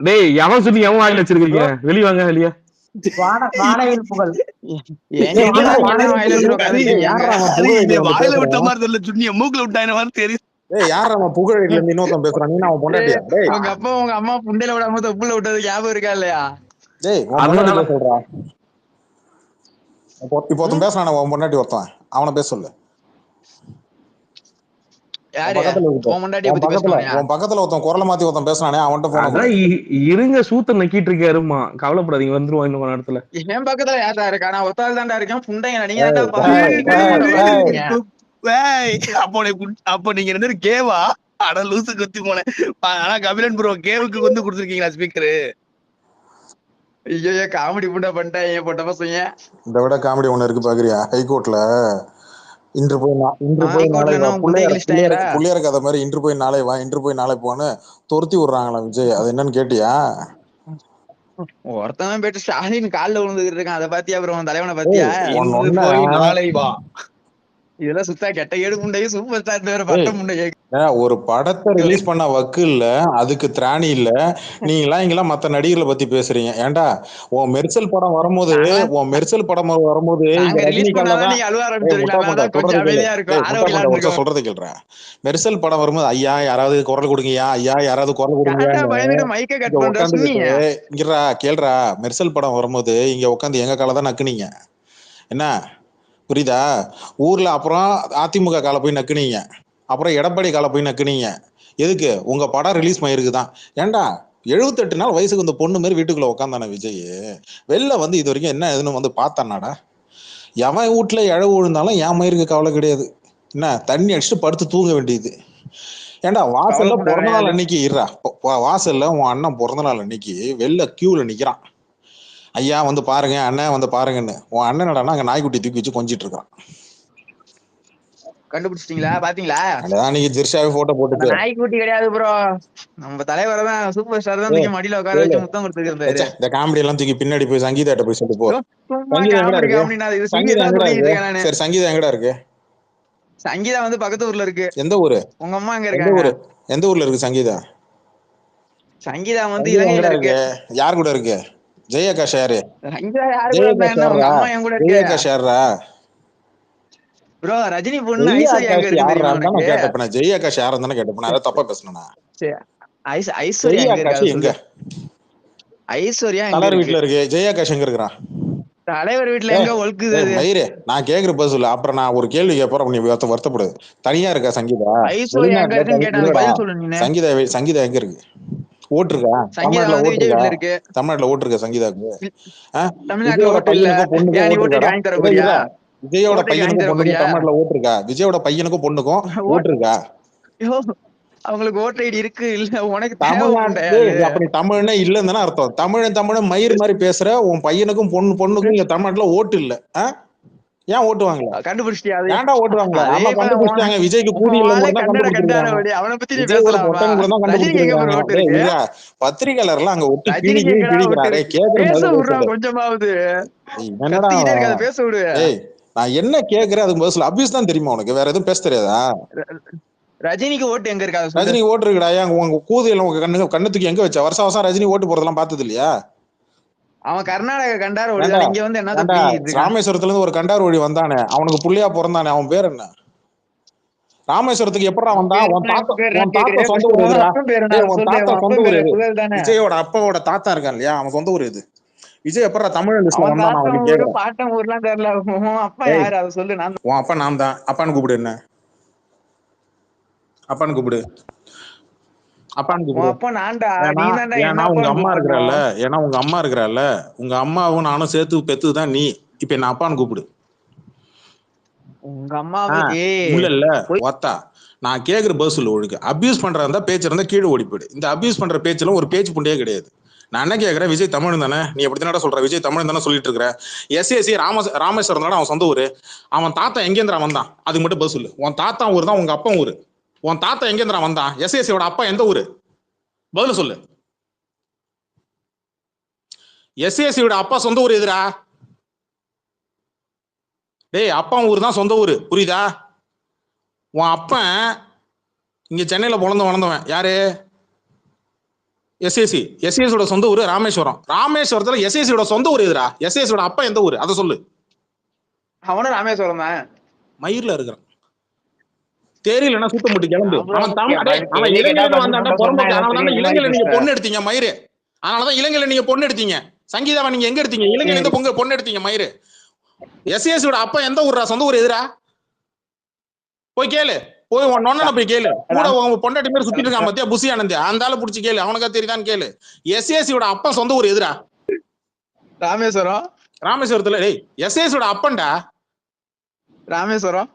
டேய் எவன் சொல்லி எவன் வாயில வச்சிருக்கீங்க? வெளிய வாங்க வெளிய. வானவில் புகழ் வாயில விட்ட மாதிரி தெரியல, சுண்ணிய மூக்குல விட்டான மாதிரி தெரியும். டேய் யார் அவன் புகழில இருந்து இன்னொருத்தன் பேசுறான், நீ அவன் பொண்டாட்டியா? டேய் உங்க அம்மா புண்டையில விடாம தொப்புல விட்டது ஞாபகம் இருக்கா இல்லையா? டேய் உன் பொண்டாட்டி பேச சொல்றா. இப்போ ஒருத்தன் பேசுறானே உன் பொண்டாட்டி ஒருத்தன், அவனை பேச சொல்லு. யாரு பக்கத்துல உன் பொண்டாட்டிய பத்தி பேசுவானே? உன் பக்கத்துல ஒருத்தன் குரலை மாத்தி ஒருத்தன் பேசுறானே அவன்கிட்ட போன அதான் இருங்க சூத்த நக்கிட்டு இருக்காருமா, கவலைப்படாதீங்க வந்துருவான் இன்னும் கொஞ்ச நேரத்துல. என் பக்கத்துல யாரா இருக்கா? நான் ஒத்தாள் தாண்டா இருக்கேன். புண்டைங்க நீங்க தாண்டா. அப்போ நீங்க ரெண்டு பேரும் கேவா? அட லூசு குத்தி போனேன். ஆனா கபிலன் ப்ரோ கேவுக்கு வந்து கொடுத்துருக்கீங்களா ஸ்பீக்கரு? ஐயோ காமெடி புண்டை பண்ணிட்டேன் போட்ட பசங்க. இதை விட காமெடி ஒண்ணு இருக்கு பாக்குறியா? ஹைகோர்ட்ல இன்று போய் நாளை வா, புள்ளியார கதை மாதிரி இன்று போய் நாளை வா, இன்று போய் நாளை போன்னு துரத்தி விடுறாங்களா விஜய்? அது என்னன்னு கேட்டியா? ஒருத்தவன் போயிட்டு ஸ்டாலின் காலில் விழுந்துகிட்டு இருக்கான், அதை பாத்தியா? அப்புறம் தலைவனை பாத்தியா? இன்று போய் நாளை வா. இதெல்லாம் சுத்தா கெட்ட ஏடு முண்டையும் சூப்பர் ஸ்டார் வேற பட்ட முண்டையே. ஒரு படத்தை ரிலீஸ் பண்ண வக்கு இல்ல, அதுக்கு திராணி இல்ல, நீங்களாம் இங்கெல்லாம் மத்த நடிகர்களை பத்தி பேசுறீங்க. ஏன்டா உன் மெர்சல் படம் வரும்போது சொல்றதை கேள்ற. மெர்சல் படம் வரும்போது ஐயா யாராவது குரல் கொடுங்கயா, ஐயா யாராவது குரல் கொடுங்கயா கேள்றா. மெர்சல் படம் வரும்போது இங்க உட்காந்து எங்க காலை தான் நக்குனீங்க, என்ன புரியுதா? ஊர்ல அப்புறம் அதிமுக காலை போய் நக்குனீங்க, அப்புறம் எடப்பாடி காலை போய் நக்குனீங்க. எதுக்கு? உங்க படம் ரிலீஸ் ஆயிருக்குதான். ஏன்டா 78 நாள் வயசுக்கு இந்த பொண்ணு மாதிரி வீட்டுக்குள்ள உட்காந்தானே விஜய். வெளில வந்து இது வரைக்கும் என்ன எதுன்னு வந்து பார்த்தானாடா? எவன் வீட்டுல இழவு விழுந்தாலும் என் மயிருக்கு கவலை கிடையாது. என்ன தண்ணி அடிச்சுட்டு படுத்து தூங்க வேண்டியது. ஏன்டா வாசல்ல பிறந்த நாள் அன்னைக்கு இருறா, வாசல்ல உன் அண்ணன் பிறந்த நாள் அன்னைக்கு வெளில கியூல நிக்கிறான், ஐயா வந்து பாருங்க அண்ணன் வந்து பாருங்கன்னு. உன் அண்ணன் என்னடான்னா அங்க நாய்க்குட்டி தூக்கி வச்சு கொஞ்சிட்டு இருக்கான். கண்டுபிடிச்சிட்டீங்களா? பாத்தீங்களா? அதான் நீங்க ஜெர்ஷாவே போட்டோ போட்டு. நாய்க்குட்டி கிடையாது ப்ரோ, நம்ம தலைவர் தான், சூப்பர் ஸ்டார் தான் தூக்கி மடியில உட்கார வச்சு முத்தம் கொடுத்துருக்காரு. இந்த காமெடி எல்லாம் தூக்கி பின்னாடி போய் சங்கீதாட்ட போய் சொல்லி போ. சரி சங்கீதா எங்கடா இருக்கு? சங்கீதா வந்து பக்கத்து ஊர்ல இருக்கு. எந்த ஊரு? உங்க அம்மா அங்க இருக்காங்க. எந்த ஊர்ல இருக்கு சங்கீதா? சங்கீதா வந்து இலங்கையில இருக்கு. யார் கூட இருக்கு? ஜெயகாஷ் யாரு? ஜெயகாஷ் யாரா ப்ரோ? ரஜினி பொண்ணு ஐஸ்வர்யா எங்க இருக்கு? கேட்டப்ப ஜெயகாஷ் யாருன்னு தானே கேட்டப்ப, அதை தப்பா பேசணும்னா? ஐஸ்வர்யா எங்க? ஐஸ்வர்யா தலைவர் வீட்டுல இருக்கு. ஜெயகாஷ் எங்க இருக்கிறான்? தலைவர் வீட்டுல எங்க ஒழுக்குது? மயிரே நான் கேக்குற பதில். அப்புறம் நான் ஒரு கேள்வி கேட்பறேன், நீ வருத்தப்படுது. தனியா இருக்கா சங்கீதா? சங்கீதா எங்க இருக்கு? ஓட்டு இருக்கா? தமிழ்நாட்டுல ஓட்டு இருக்கா சங்கீதாக்கு? விஜயோட பையனுக்கும் பொண்ணுக்கும் தமிழ்நாட்டுல ஓட்டு இருக்கா? விஜயோட பையனுக்கும் பொண்ணுக்கும் ஓட்டு இருக்கா? அவங்களுக்கு ஓட்டு ஐடி இருக்கு இல்ல? உனக்கு அப்படி தமிழ்னே இல்லன்னு அர்த்தம். தமிழ் மயிர் மாதிரி பேசுற உன் பையனுக்கும் பொண்ணுக்கும் இங்க தமிழ்நாட்டுல ஓட்டு இல்ல. ஏன் ஓட்டு வாங்கல? கண்டுபிடிச்சிட்டியா? ஏன்டா ஓட்டு வாங்கல? ஆமா கண்டுபிடிச்சாங்க. விஜய்க்கு கூடி பத்திரிகையாளர் எல்லாம் அங்க ஒட்டி கிழிக்கிறாரே. கொஞ்சமாவது பேச விடு. நான் என்ன கேக்குறேன் அதுக்கு பதில் அபியூஸ் தான் தெரியுமா உனக்கு? வேற எதுவும் பேச தெரியாதா? ரஜினிக்கு ஓட்டு எங்க இருக்கா? ரஜினி ஓட்டு இருக்குடா. உங்க கூதியில உங்க கண்ணுத்துக்கு எங்க வச்ச? வருஷம் ரஜினி ஓட்டு போறதெல்லாம் பார்த்தது இல்லையா? அவன் கர்நாடக கண்டார் இங்க வந்து என்ன ராமேஸ்வரத்துல இருந்து ஒரு கண்டார் வழி வந்தானே, அவனுக்கு புள்ளையா பிறந்தானே, அவன் பேர் என்ன? ராமேஸ்வரத்துக்கு எப்படா வந்தான்? சொந்த ஊர் எதுடா? சொந்த ஊர் எது? விஜயோட அப்பாவோட தாத்தா இருக்கான் இல்லையா, அவன் சொந்த ஊர் எது? விஜய் எப்படா தமிழ் பாட்டம் ஊர்லாம் தெரியல. அப்பா யாரு அதை சொல்லு. உன் அப்பா நான் தான். அப்பான்னு கூப்பிடு. என்ன அப்பான்னு கூப்பிடு. ஏன்னா உங்க அம்மா இருக்கிறாள், உங்க அம்மாவும் நானும் சேர்த்து பெத்துதான் நீ. இப்ப என்ன அப்பான்னு கூப்பிடு. உங்க அம்மா இல்ல ஒத்தா நான் கேக்குற பதில் ஒழுங்கு. அபியூஸ் பண்றதா இருந்தா பேச்சு இருந்தா கீழே ஓடி போயிடு. இந்த அபியூஸ் பண்ற பேச்சுல ஒரு பேச்சு புண்டையே கிடையாது. நான் என்ன கேக்குறேன், விஜய் தமிழ் தானே? நீ எப்படி தானே சொல்ற? விஜய் தமிழ் தானே சொல்லிட்டு இருக்கிற? எஸ்ஏசி ராமேஸ்வரம் தானே அவன் சொந்த ஊரு. அவன் தாத்தா எங்கேந்திரா வந்தான்? அதுக்கு மட்டும் பதில் சொல்லு. உன் தாத்தா ஊர் தான் உங்க அப்பா ஊரு. உன் தாத்தா எங்கேந்திரா வந்தான்? எஸ்ஏசியோட அப்பா எந்த ஊரு? பதில சொல்லு. எஸ்ஏசியோட அப்பா சொந்த ஊர் எதுரா? டேய் அப்பா ஊர் தான் சொந்த ஊரு, புரியுதா? உன் அப்பன் இங்க சென்னையில பிறந்து வளர்ந்தவன் யாரு? எஸ்ஏசியோட சொந்த ஊரு ராமேஸ்வரம். ராமேஸ்வரத்துல எஸ்ஏசியோட சொந்த ஊர் எதுரா? எஸ்ஏசியோட அப்பா எந்த ஊரு? அதை சொல்லு. அவனும் ராமேஸ்வரம் தான். மயிர்ல இருக்கிறான். தெரியலன்னா சுத்த முட்டு கிளம்பு. அவன் அவன் இலங்கையில வந்தாண்டா புறம்போக்கு. அதனாலதான் இலங்கையில நீங்க பொண்ணு எடுத்தீங்க மயிறு. அதனாலதான் இலங்கையில நீங்க பொண்ணு எடுத்தீங்க. சங்கீதாவை நீங்க எங்க எடுத்தீங்க? இலங்கையில இருந்து பொண்ணு எடுத்தீங்க மயிறு. எஸ்ஏசியோட அப்பா எந்த ஊர்ரா? சொந்த ஊர் எதிரா? போய் கேளு. போய் நொண்ணனை போய் கேளு. கூட உங்க பொண்டாட்டி பேர் சுத்திட்டு இருக்கான் பாத்தியா புசி ஆனந்த், அந்த ஆளு புடிச்சு கேளு. அவனுக்கா தெரியுதான்னு கேளு. எஸ்ஏசியோட அப்பா சொந்த ஊர் எதிரா? ராமேஸ்வரம். ராமேஸ்வரத்துல டேய் எஸ்ஏசியோட அப்பன்டா ராமேஸ்வரம்.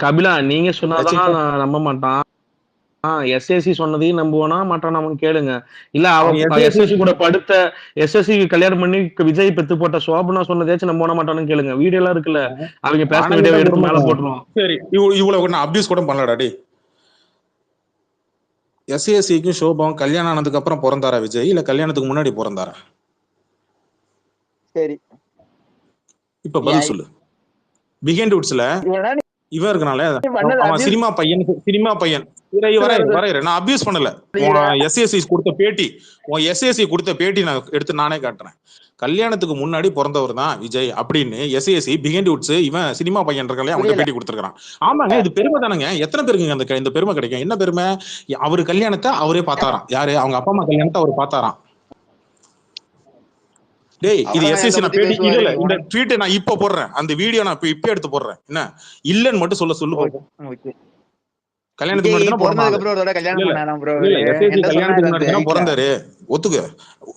கபிலா நீங்க சொன்னாதான் நான் நம்ப மாட்டான். எஸ்எஸ்சி சொன்னதையும் நம்புவானா மாட்டான் அவன் கேளுங்க. இல்ல அவன் எஸ்எஸ்சி கூட படுத்த எஸ்எஸ்சி கல்யாணம் பண்ணி விஜய் பெத்து போட்ட சோபனா சொன்னதாச்சும் நம்ப மாட்டானு கேளுங்க. வீடியோ எல்லாம் இருக்குல்ல, அவங்க பேசின வீடியோ எடுத்து மேல போட்டுருவோம். சரி இவ்வளவு நான் அபியூஸ் கூட பண்ணலடா டே. எஸ்ஏசிக்கும் சோபாவும் கல்யாணம் ஆனதுக்கு அப்புறம் பிறந்தாரா விஜய், இல்ல கல்யாணத்துக்கு முன்னாடி பிறந்தாரா? சரி இப்ப பதில் சொல்லு. பிஹைண்ட் வுட்ஸ்ல இவன் இருக்கனால அவன் சினிமா பையன் நான் அபியூஸ் பண்ணல. எஸ்எஸ்சி கொடுத்த பேட்டி நான் எடுத்து நானே காட்டுறேன். கல்யாணத்துக்கு முன்னாடி பிறந்தவர் தான் விஜய் அப்படின்னு எஸ்எஸ்சி பிஹைண்ட் வுட்ஸ் இவன் சினிமா பையன் இருக்காலே அவனுக்கு பேட்டி கொடுத்துருக்கான். ஆமாங்க, இது பெருமை தானங்க. எத்தனை பேருக்குங்க இந்த பெருமை கிடைக்கும்? என்ன பெருமை? அவரு கல்யாணத்தை அவரே பார்த்தாராம். யாரு? அவங்க அப்பா அம்மா கல்யாணத்தை அவர் பார்த்தாராம். டேய் இது எஸ்எஸ்சி நான் பேட்டி இல்ல, இந்த ட்வீட் நான் இப்ப போடுறேன், அந்த வீடியோ நான் இப்ப எடுத்து போடுறேன். என்ன இல்லன்னு மட்டும் சொல்லு கல்யாணத்துக்கு முன்னாடி பிறந்தாரு ஒத்துக்க.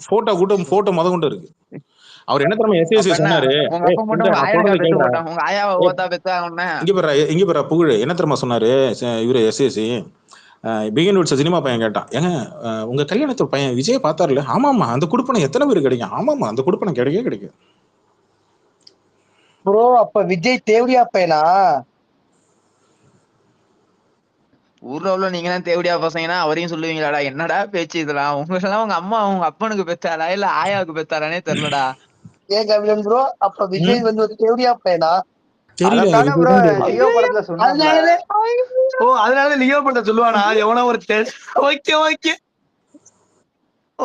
போட்டோ முத கொண்டு இருக்கு. அவர் என்ன தெரியுமா எஸ்எஸ்சி சொன்னாரு? இங்க பெற புகழ் என்ன தெரியுமா சொன்னாரு இவரு எஸ்எஸ்சி பிஹைண்ட் வுட்ஸ் சினிமா பையன் கேட்டான், ஏங்க உங்க கல்யாணத்து பையன் விஜய் பார்த்தாருல? ஆமாமா, அந்த குடுப்பனை எத்தனை பேருக்கு கிடைக்கும்? ஆமாமா, அந்த குடுப்பனை கிடைக்கும் ப்ரோ. அப்ப விஜய் தேவடியா பையனா? ஊர்ல உள்ள நீங்க தான் தேவடியா பசங்கன்னா அவரையும் சொல்லுவீங்களாடா? என்னடா பேச்சு இதெல்லாம்? உங்க உங்க அம்மா உங்க அப்பனுக்கு பெத்தாரா இல்ல ஆயாவுக்கு பெத்தாரானே தெரியலடா. ஏன் கபிலன் ப்ரோ, அப்ப விஜய் வந்து ஒரு தேவடியா பையனா? அதனால லியோ பண்ற சொல்லுவானா எவனோ ஒரு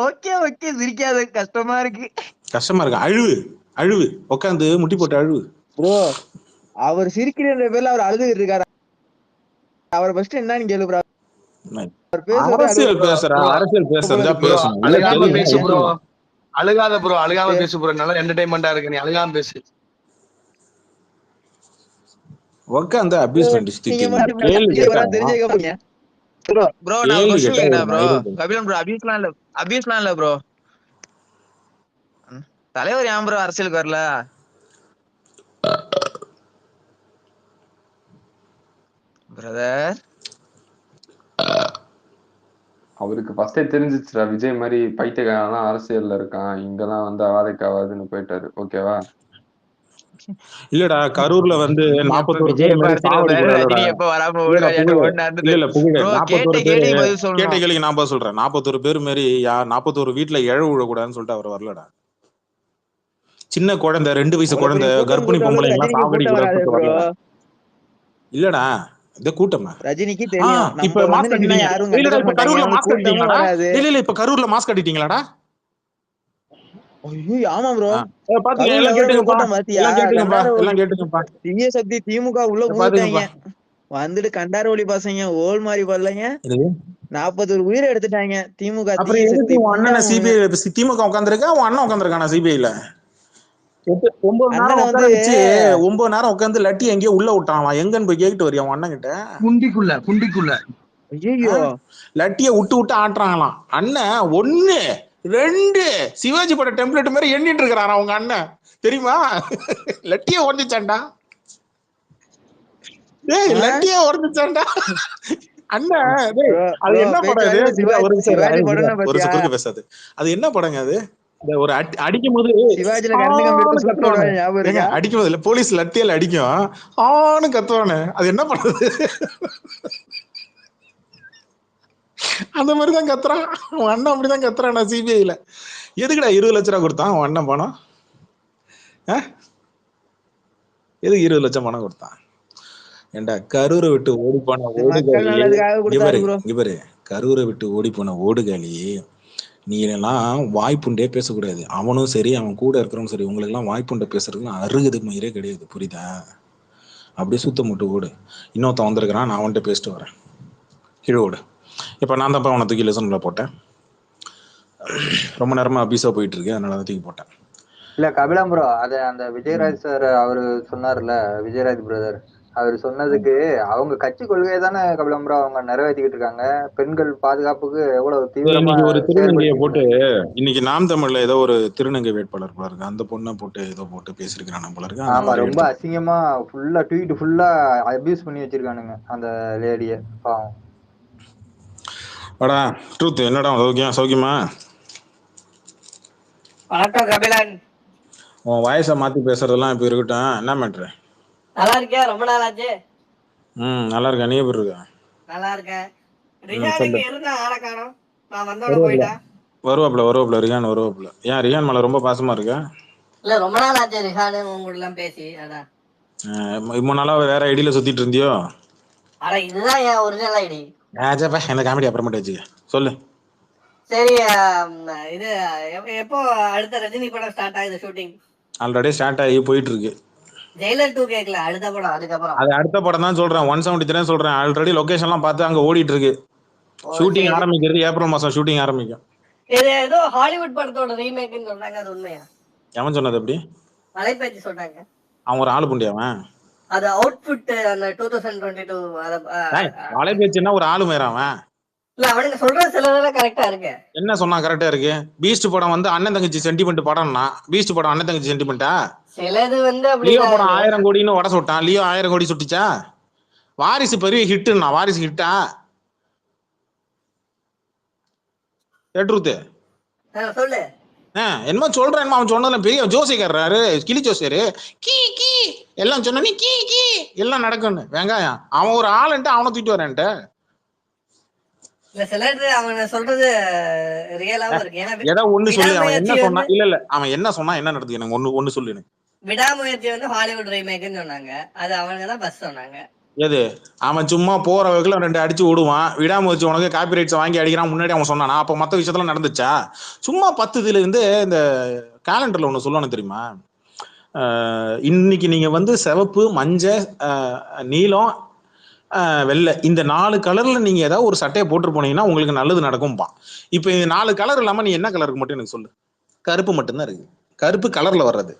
ஓகே சிரிக்காத. கஷ்டமா இருக்கு. அழுவு உட்காந்து முட்டி போட்டு அழுவு. ப்ரோ அவர் சிரிக்கிற பேர்ல அவர் அழுது இருக்காரு. அவரை ஃபர்ஸ்ட் என்னன்னு கேளு ப்ரோ. அரசியல் பேசுறதா பேசணும். அழுகாம பேசு ப்ரோ. அழுகாம பேசு ப்ரோ. நல்லா என்டர்டைன்மெண்டா இருக்கு. நீ அழுகாம பேசு. உட்காந்து அபியூஸ் பண்ணிட்டு ப்ரோ நான் ஒரு क्वेश्चन கேக்குறேன் ப்ரோ. கபிலன் ப்ரோ அபியூஸ்லாம் இல்ல ப்ரோ. தலைவர் ஏன் ப்ரோ அரசியலுக்கு வரல? பிரதர் அவருக்கு ஃபர்ஸ்டே தெரிஞ்சிச்சுடா விஜய் மாதிரி பைத்தியக்காரன் அரசியல்ல இருக்கான், இங்கெல்லாம் வந்து ஆவாதுன்னு போயிட்டாரு. ஓகேவா? இல்லடா கரூர்ல வந்து 41 பேர் மாதிரி 41 வீட்டுல இழ விழக்கூடாதுன்னு சொல்லிட்டு அவர் வரலடா. சின்ன குழந்தை 2 வயசு குழந்தை கர்ப்பிணி பொம்பளை எல்லாம் சாவடி கூட இல்லடா. இந்த கூட்டமா ரஜினிக்கு தெரியும். இப்ப மாஸ்க் கட்டிட்டீங்க கரூர்ல மாஸ்க் கட்டிட்டீங்களாடா? இல்ல இப்ப கரூர்ல மாஸ்க் கட்டிட்டீங்களாடா? ஐயோ ஆமா ப்ரோ. பாத்தீங்க எல்லாம் கேட்டுங்கப்பா. தீய சக்தி திமுக உள்ள போட்டாங்க. வந்துட்டு கண்டாரோலி பசங்க ஓல் மாதிரி வரலங்க. 41 உயிரை எடுத்துட்டாங்க திமுக. அண்ணன் சிபிஐ திமுக உட்காந்துருக்கா? உன் அண்ணன் உட்காந்துருக்கானா சிபிஐல? 9 நேரம் உட்காந்து லட்டி எங்கேயோ உள்ள விட்டான். எங்கன்னு போய் கேட்டு வரியா உன் அண்ணன் கிட்ட? குண்டிக்குள்ள ஐயோ லட்டிய விட்டு ஆட்டுறாங்களாம். அண்ணன் 1 2 சிவாஜி பட டெம்ப்ளேட் மாதிரி எண்ணிட்டு இருக்கிறாரா உங்க அண்ணன், தெரியுமா? லட்டிய உடஞ்சாண்டா. லட்டிய உடஞ்சாண்டா அண்ணன். அது என்ன படம்? பேசாது. அது என்ன படங்க? அது ஒரு அடிக்கும் போது அடிக்கும் போது போலீஸ் லட்டியால அடிக்கும் ஆனு கத்துவானு. அது என்ன பண்றது? அந்த மாதிரிதான் கத்துறான் உன் அண்ணன். அப்படிதான் கத்துறான் சிபிஐல. எதுக்குடா 20 லட்சம் ரூபா கொடுத்தான் உன் அண்ணன் பணம்? எதுக்கு 20 லட்சம் பணம் கொடுத்தான்? ஏண்டா கரூரை விட்டு ஓடி போன ஓடுகாலி, கரூரை விட்டு ஓடி போன ஓடுகாலி, நீ எல்லாம் வாய்ப்புண்டே பேசக்கூடாது. அவனும் சரி அவன் கூட இருக்கிறவனும் சரி உங்களுக்கு எல்லாம் வாய்ப்புண்ட பேசுறதுக்கு அருகது மயிரே கிடையாது. புரியுதா? அப்படியே சுத்த முட்டு ஓடு. இன்னொருத்தன் வந்திருக்கிறான், நான் வந்துட்டு பேசிட்டு வரேன். கீழே ஓடு. இப்போ நான் தான்ப்பா அவனை தூக்கி லெசனில் போட்டேன். ரொம்ப நேரமாக அபியூஸாக போயிட்டு இருக்கு, அதனால தான் தூக்கி போட்டேன். இல்ல கபிலம் ப்ரோ, அது அந்த விஜயராஜ் சார் அவரு சொன்னார்ல, விஜயராஜ் பிரதர் அவர் சொன்னதுக்கு அவங்க கட்சி கொள்கையை தானே கபிலம் ப்ரோ அவங்க நிறைவேற்றிக்கிட்டு இருக்காங்க. பெண்கள் பாதுகாப்புக்கு எவ்வளவு தீவிரமா இன்னைக்கு ஒரு திருநங்கையை போட்டு, செயல்பட்டு. இன்னைக்கு நாம் தமிழ்ல ஏதோ ஒரு திருநங்கை வேட்பாளர் போல இருக்கு, அந்த பொண்ணை போட்டு ஏதோ போட்டு பேசியிருக்கிறான் போல இருக்கு. ஆமா, ரொம்ப அசிங்கமா ஃபுல்லா ட்வீட் ஃபுல்லா அபியூஸ் பண்ணி வச்சிருக்கானுங்க அந்த லேடிய. பாவம். வாடா ட்ரூத், என்னடா சௌக்கியமா? வணக்கம் கபிலன். உன் வாய்ஸை மாத்தி பேசுறதெல்லாம் இப்ப இருக்கட்டும், என்ன மேட்ரு? நல்லா இருக்கியா? ரொம்ப நாள் ஆச்சு. நல்லா இருக்கேன், நீ எப்படி இருக்க? நல்லா இருக்கேன். ரிஹான் இங்க இருந்தா ஆளை காணோம், நான் வந்தோட போயிட்டேன். வருவாப்ல ரிஹான் வருவாப்ல. ஏன் ரிஹான் மேல ரொம்ப பாசமா இருக்க? இல்ல ரொம்ப நாள் ஆச்சு ரிஹான் உங்க கூட எல்லாம் பேசி, அதான். இவ்வளவு நாளா வேற ஐடியில சுத்திட்டு இருந்தியோ? அட இதுதான் என் ஒரிஜினல் ஐடி. ஆச்சப்பா, இந்த காமெடி அப்புறமேட்டு வச்சுக்க, சொல்லு. சரி, இது எப்போ அடுத்த ரஜினி படம் ஸ்டார்ட் ஆகுது ஷூட்டிங்? ஆல்ரெடி ஸ்டார்ட் ஆகி போயிட்டு இருக்கு. ஜெயிலர் 2 கேக்கல, அடுத்த படம் அதுக்கப்புறம். அது அடுத்த படம் தான் சொல்றேன், 173 சொல்றேன். ஆல்ரெடி லொகேஷன்லாம் பார்த்து அங்க ஓடிட்டு இருக்கு. ஷூட்டிங் ஆரம்பிக்கிறது ஏப்ரல் மாசம் ஷூட்டிங் ஆரம்பிக்கும். இது ஏதோ ஹாலிவுட் படத்தோட ரீமேக்னு சொன்னாங்க, அது உண்மையா? எவன் சொன்னது? எப்படி மலைப்பேச்சு சொன்னாங்க. அவன் ஒரு ஆளு புண்டி அவன். அது அவுட்ஃபிட் அந்த 2022 மலைப்பேச்சுன்னா ஒரு ஆளு மேறாவன். இல்ல அவனுக்கு சொல்றது சிலதெல்லாம் கரெக்டா இருக்கு. என்ன சொன்னா கரெக்டா இருக்கு? பீஸ்ட் படம் வந்து அண்ணன் தங்கச்சி சென்டிமெண்ட் படம்னா, பீஸ்ட் படம் அண்ணன் தங்கச்சி சென்டிமெண்டா? சிலது வந்து லியோ படம் 1000 கோடின்னு உட சுட்டான். லியோ 1000 கோடி சுட்டுச்சா? வாரிசு பெரிய ஹிட்டுன்னா, வாரிசு ஹிட்டா? ஏட்ருத்து சொல்லு. என்னமோ சொல்றேன், அவன் சொன்னதுல பெரிய ஜோசிக்காரரு, கிளி ஜோசியரு, கீ கீ எல்லாம் சொன்ன நீ கீ கீ எல்லாம் நடக்கும்னு. வெங்காயம் அவன் ஒரு ஆளுன்ட்டு அவனை தூக்கிட்டு வரேன்ட்டு. இல்ல சிலது அவன் சொல்றது ரியலாவும் இருக்கு. ஏன்னா ஏதோ ஒண்ணு சொல்லு, அவன் என்ன சொன்னா? இல்ல அவன் என்ன சொன்னா, என்ன நடந்தது எனக்கு ஒண்ணு சொல்லு எனக்கு. விடாமுயற்சி வந்து ஹாலிவுட் ரீமேக்னு சொன்னாங்க, அது அவங்க தான் பஸ் சொன்னாங்க. எது? அவன் சும்மா போற வகையில 2 அடிச்சு விடுவான். விடாமுயற்சி உனக்கு காப்பி ரைட்ஸ் வாங்கி அடிக்கிறான் முன்னாடி அவன் சொன்னானா? அப்ப மத்த விஷயத்துல நடந்துச்சா? சும்மா 10 இதுல இருந்து இந்த கேலண்டர்ல ஒண்ணு சொல்லணும் தெரியுமா? இன்னைக்கு நீங்க வந்து சிவப்பு, மஞ்சள், நீலம், வெள்ளை, இந்த 4 கலர்ல நீங்க ஏதாவது ஒரு சட்டையை போட்டு போனீங்கன்னா உங்களுக்கு நல்லது நடக்கும்பா. இப்ப இந்த 4 கலர் இல்லாம நீ என்ன கலருக்கு மட்டும் எனக்கு சொல்லு. கருப்பு மட்டும்தான் இருக்கு. கருப்பு கலர்ல வர்றது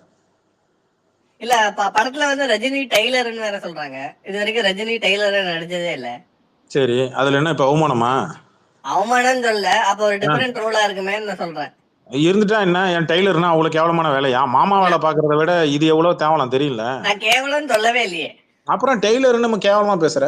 இல்ல. படத்துல வந்து ரஜினி டெய்லர்னு வேற சொல்றாங்க. இது வரைக்கும் ரஜினி டெய்லர் நடிச்சதே இல்ல. சரி, அதுல என்ன இப்ப அவமானமா? அவமானம் சொல்ல, அப்ப ஒரு டிஃபரெண்ட் ரோலா இருக்குமே நான் சொல்றேன். இருந்துட்டா என்ன? என் டெய்லர்னா அவ்வளவு கேவலமான வேலையா? மாமா வேலை பாக்குறத விட இது எவ்வளவு தேவலாம் தெரியல. நான் கேவலம் சொல்லவே இல்லையே. அப்புறம் டெய்லர் நம்ம கேவலமா பேசுற?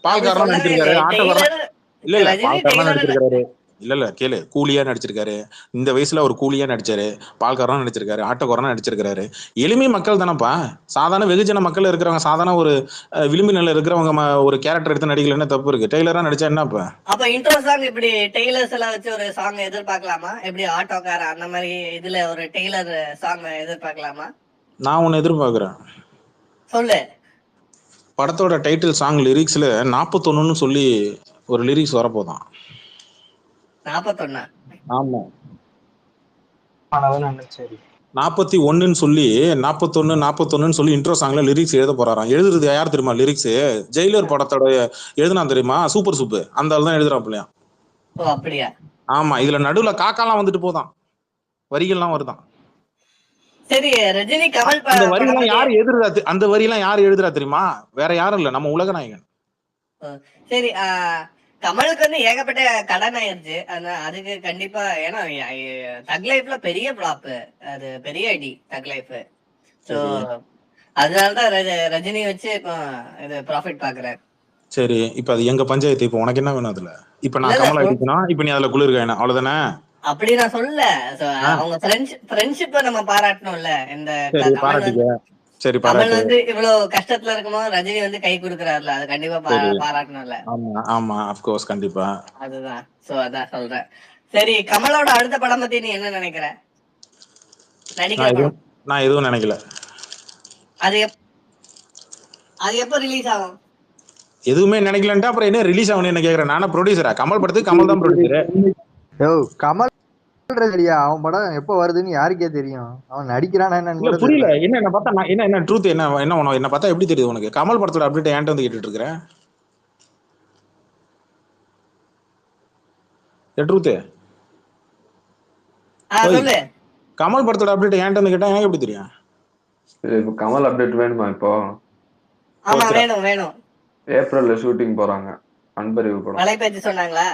பால்காரனா நடிச்சிருக்காரு, ஆட்டோக்காரன் இல்ல பால்காரனா நடிச்சிருக்காரு. இல்ல கேளு, கூலியா நடிச்சிருக்காரு. இந்த வயசுல ஒரு கூலியா நடிச்சாரு. பால்காரனா நடிச்சிருக்காரு, ஆட்டோக்காரனா நடிச்சிருக்காரு. எளிமை மக்கள் தானப்பா, சாதாரண வெகுஜன மக்கள் இருக்கிறவங்க, சாதாரண ஒரு விளிம்பு நிலை இருக்கிறவங்க ஒரு கேரக்டர் எடுத்து நடிக்கல, என்ன தப்பு இருக்கு? டெய்லரா நடிச்சா என்னப்பா? அப்ப இன்ட்ரோ சாங் இப்படி டெய்லர்ஸ் எல்லாம் வச்சு ஒரு சாங் எதிர்பார்க்கலாமா? எப்படி ஆட்டோக்கார அந்த மாதிரி இதுல ஒரு டெய்லர் சாங் எதிர்பார்க்கலாமா? நான் ஒன்னு எதிர்பார்க்கிறேன், சொல்லு. படத்தோட டைட்டில் சாங் லிரிக்ஸ்ல 41ன்னு சொல்லி ஒரு லிரிக்ஸ் வரப்போதான். 41? ஆமா, 41ன்னு சொல்லி 41 சொல்லி இன்ட்ரோ சாங்ல லிரிக்ஸ் எழுத போறாராம். எழுதுறது யார் தெரியுமா? லிரிக்ஸ் ஜெயிலர் படத்தோட எழுதுனா தெரியுமா? சூப்பர் சூப்பு அந்த ஆள் தான் எழுதுறாப்லையா. ஓ அப்படியா? ஆமா, இதுல நடுவுல காக்காலாம் வந்துட்டு போதான், வரிகள்லாம் வருதான். சரி, ரஜினி கமல் அந்த வரியெல்லாம் யாரு எழுதுறா? அந்த வரியெல்லாம் யாரு எழுதுறா தெரியுமா? வேற யாரும் இல்ல, நம்ம உலகநாயகன். சரி, கமலுக்கு வந்து ஏகப்பட்ட கடன் ஆயிருச்சு. அதுக்கு கண்டிப்பா, ஏன்னா தக் லைஃப்ல பெரிய பிளாப், அது பெரிய அடி தக் லைஃப். சோ அதனாலதான் ரஜினி வச்சு இப்போ இது ப்ராஃபிட் பாக்குறாரு. சரி, இப்ப அது எங்க பஞ்சாயத்து. இப்ப உனக்கு என்ன வேணும் அதுல? இப்ப நான் கமல் அடிக்கணும், இப்ப நீ அதுல குளிர்காயணும், அவ்வளவுதானே? அப்படி நான் சொல்ல, அவங்க ஃப்ரெண்ட்ஷிப்பை நம்ம பாராட்டணும்ல. இந்த கமல் வந்து இவ்வளவு கஷ்டத்துல இருக்கும்போது ரஜினி வந்து கை கொடுக்கறாருல, அது கண்டிப்பா பாராட்டணும்ல. ஆமா ஆமா, ஆஃப் கோர்ஸ், கண்டிப்பா. அதுதான், சோ அதான் சொல்றேன். சரி, கமலோட அடுத்த படம் பத்தி நீ என்ன நினைக்கிற? நான் எதுவும் நினைக்கல. அது எப்ப ரிலீஸ் ஆகும்? எதுவுமே நினைக்கலன்ட்டா அப்புறம் என்ன ரிலீஸ் ஆகணும் என்ன கேக்குறேன்? நானா ப்ரொடியூசரா? கமல் படத்துக்கு கமல் தான் ப்ரொடியூசர். கமல் இல்லையா அவன் படம் எப்ப வருதுன்னு யாருக்கே தெரியும், அவன் நடிக்கிறானா என்னன்னு இல்ல கூட புரியல. தெரியல. என்ன பார்த்தா நான் என்ன ட்ரூத் என்ன உனக்கு என்ன பார்த்தா எப்படி தெரியுது உனக்கு? கமல் படத்தோட அப்டேட் ஏன்ட்ட வந்து கேட்டுட்டு இருக்கிறேன். ட்ரூத் சொல்லு. கமல் படத்தோட அப்டேட் ஏன்ட்ட வந்து கேட்டா எனக்கு எப்படி தெரியும்? இப்ப கமல் அப்டேட் வேணுமா? இப்போ ஆமா வேணும் வேணும். ஏப்ரல்ல ஷூட்டிங் போறாங்க அன்பறிவு படம். வலைபேச்சு சொன்னாங்களா?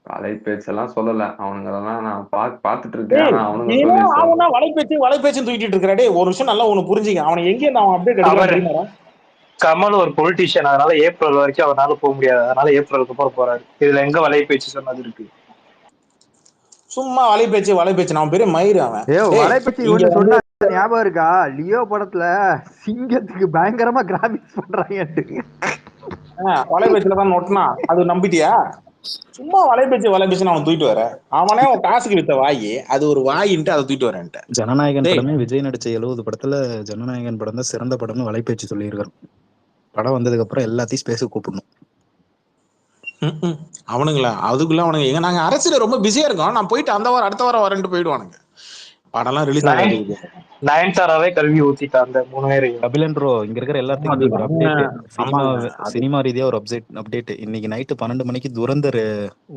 வலைபேச்செல்லாம் சொல்லல அவனுங்க, அதெல்லாம் நான் பாத்துட்டு இருக்கேன். ஆனா அவனுங்க சொல்லி அவனா வலைபேச்சு தூக்கிட்டு இருக்கிறாடே. ஒரு விஷயம் நல்லா உனக்கு புரிஞ்சுங்க, அவனை எங்கே அவன் அப்டேட் எடுக்கிறான் தெரியுமா? கமல் ஒரு பொலிட்டீஷியன், அதனால ஏப்ரல் வரைக்கும் அவரால் போக முடியாது, அதனால ஏப்ரலுக்கு அப்புறம் போறாரு. இதுல எங்க வலைபேச்சு சொன்னது இருக்கு? சும்மா வலைபேச்சு நான் பெரிய மயிறு அவன். வலைபேச்சு ஒண்ணு சொன்னா ஞாபகம் இருக்கா? லியோ படத்துல சிங்கத்துக்கு பயங்கரமா கிராபிக்ஸ் பண்றாங்க. வலைபேச்சுல தான் நோட்டினா அது நம்பிட்டியா? சும்மா வலைபேச்சு அவன் தூக்கிட்டு வர. அவனே அவன் காசுக்கு வித்த வாயி, அது ஒரு வாயின்ட்டு அதை தூக்கிட்டு வரேன்ட்டு. ஜனநாயகன் படமே விஜய் நடிச்ச 70 படத்துல ஜனநாயகன் படம் தான் சிறந்த படம்னு வலைபேச்சு சொல்லியிருக்காரு. படம் வந்ததுக்கு அப்புறம் எல்லாத்தையும் ஸ்பேஸ கூப்பிடணும். அவனுங்களா அதுக்குள்ள அவனுங்க எங்க நாங்க அரசியல ரொம்ப பிஸியா இருக்கோம். நான் போயிட்டு அந்த வாரம் அடுத்த வாரம் வரேன்ட்டு போயிடுவானுங்க. படம்லாம் ரிலீஸ் ஆகுது. நயன்தாராவே கல்வி ஊத்திட்டா அந்த 3 பேரையும். கபிலன் ப்ரோ இங்க இருக்கிற எல்லாத்துக்கும் ஒரு அப்டேட், சினிமா ரீதியா ஒரு அப்டேட். இன்னைக்கு நைட்டு 12 மணிக்கு துரந்தர்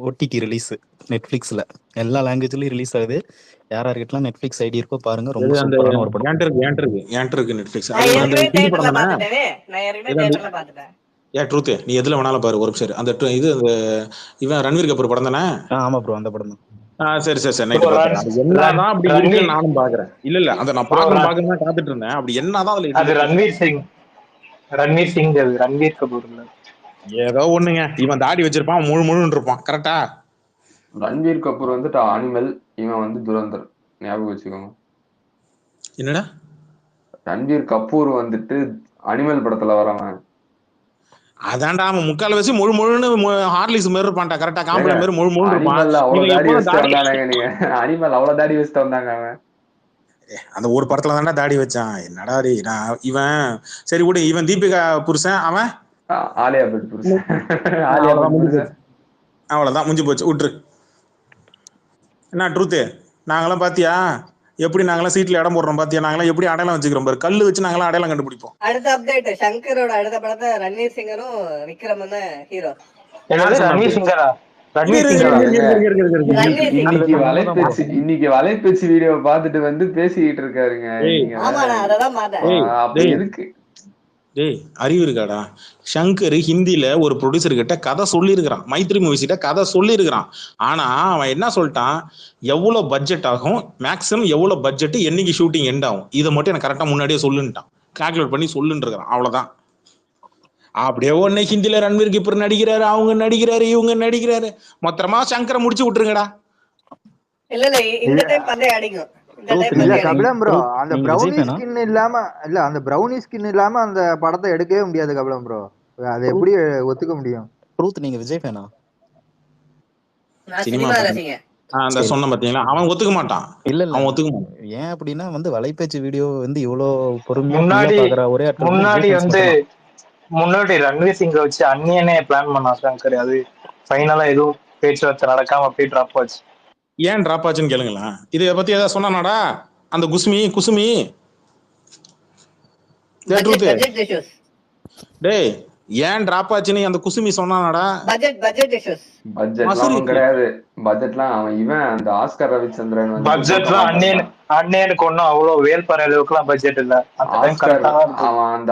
ஓடிடி ரிலீஸ் நெட்ஃபிளிக்ஸ்ல. எல்லா லாங்குவேஜ்லயும் ரிலீஸ் ஆகுது. யாராருக்கிட்டலாம் நெட்ஃபிளிக்ஸ் ஐடி இருக்கோ பாருங்க. ரொம்ப சூப்பரான ஒரு படம். ஏன்ட்டு இருக்கு நெட்ஃபிளிக்ஸ். ட்ரூத் நீ எதுல வேணாலும் பாரு. ஒரு நிமிஷம் அந்த இது இவன் ரன்வீர் கபூர் படம் தானே? ஆமா ப்ரோ அந்த படம் தான். சரி நைட் என்னதான் அப்படி இருக்கு நானும் பாக்குறேன். இல்ல அந்த நான் பாக்கணும் காத்துட்டு இருந்தேன். அப்படி என்னதான் அதுல அது ரன்வீர் சிங் ரன்வீர் கபூர் ஏதோ ஒண்ணுங்க. இவன் தாடி வச்சிருப்பான், முழுன்னு இருப்பான். கரெக்டா? ரன்வீர் கபூர் வந்துட்டு அனிமல், இவன் வந்து துரந்தர். ஞாபகம் வச்சுக்கோங்க. என்னடா ரன்வீர் கபூர் வந்துட்டு அனிமல் படத்துல வரவன். அதான்டா அவன் முக்கால் வச்சு முழுன்னு ஹார்லிக்ஸ் மாதிரி இருப்பான்டா. கரெக்டா? காம்பளை மாதிரி முழுன்னு இருப்பான். அனிமல் அவ்வளவு தாடி வச்சுட்டு வந்தாங்க அவன். அந்த ஒரு படத்துல தான்டா தாடி வச்சான். என்னடா இவன் சரி விடு. இவன் தீபிகா புருஷன், அவன் ஆலியா பட் புருஷன். அவ்வளவுதான் முடிஞ்சு போச்சு, விட்டுரு. என்ன ட்ரூத்? நாங்களாம் பாத்தியா எப்படி நாங்களாம் சீட்ல இடம் போடுறோம் பாத்தியா? நாங்களாம் எப்படி அடையாளம் வச்சுக்கிறோம் பாரு. கல்லு வச்சு நாங்களாம் அடையாளம் கண்டுபிடிப்போம். அடுத்த அப்டேட் சங்கரோட அடுத்த படத்தை ரன்வீர் சிங்கரும் விக்ரமும் தான் ஹீரோ. இன்னைக்கு வலைபேச்சு வீடியோ பாத்துட்டு வந்து பேசிக்கிட்டு இருக்காருங்க. அப்ப எதுக்கு? டேய் அறிவு இருக்காடா? சங்கர் ஹிந்தில ஒரு ப்ரொடியூசர் கிட்ட கதை சொல்லியிருக்கிறான். மைத்ரி மூவிஸ் கிட்ட கதை சொல்லியிருக்கிறான். ஆனா அவன் என்ன சொல்லிட்டான், எவ்வளவு பட்ஜெட் ஆகும், மேக்ஸிமம் எவ்வளவு பட்ஜெட், என்னைக்கு ஷூட்டிங் எண்ட் ஆகும், இதை மட்டும் எனக்கு கரெக்டா முன்னாடியே சொல்லுன்ட்டான். கால்குலேட் பண்ணி சொல்லுன்னு இருக்கிறான். அவ்வளவுதான். அப்படியே ஒன்னு ஹிந்தில ரன்வீர் கபூர் நடிக்கிறாரு, அவங்க நடிக்கிறாரு, இவங்க நடிக்கிறாரு. மொத்தமா சங்கரை முடிச்சு விட்டுருங்கடா. இல்ல இந்த டைம் பந்தே அடிக்கும். கபிலம் ப்ரோ அந்த பிரவுனி ஸ்கின் இல்லாம அந்த பிரவுனி ஸ்கின் இல்லாம அந்த படத்தை எடுக்கவே முடியாது கபிலம் ப்ரோ. அதை எப்படி ஒத்துக்க முடியும்? ட்ரூத் நீங்க விஜய் ஃபேனா? சினிமா ரசிகன். அந்த சொன்ன பாத்தீங்களா, அவன் ஒத்துக்க மாட்டான். இல்ல அவன் ஒத்துக்க மாட்டான். ஏன் அப்படின்னா வந்து வலைபேச்சு வீடியோ வந்து இவ்வளவு பொறுமையா ஒரே முன்னாடி ரன்வீர் சிங்கை வச்சு அன்னியனே பிளான் பண்ணா சங்கர். அது ஃபைனலா எதுவும் பேச்சுவார்த்தை நடக்காம அப்படியே டிராப் ஆச்சு. ஏன் டிராப் ஆச்சுன்னு கேளுங்களா. இதை பத்தி ஏதாவது சொன்னானாடா அந்த குசுமி? டேய் ஏன் டிராப் ஆச்சுன்னு அந்த குசுமி சொன்னானாடா? பட்ஜெட்லாம் கிடையாது. பட்ஜெட்லாம் அவன் இவன் அந்த ஆஸ்கர் ரவிச்சந்திரன் பட்ஜெட்லாம் அன்னியனுக்கு ஒன்னும் அவ்வளவு வேல் பற அளவுக்குலாம் பட்ஜெட் இல்ல. அவன் அந்த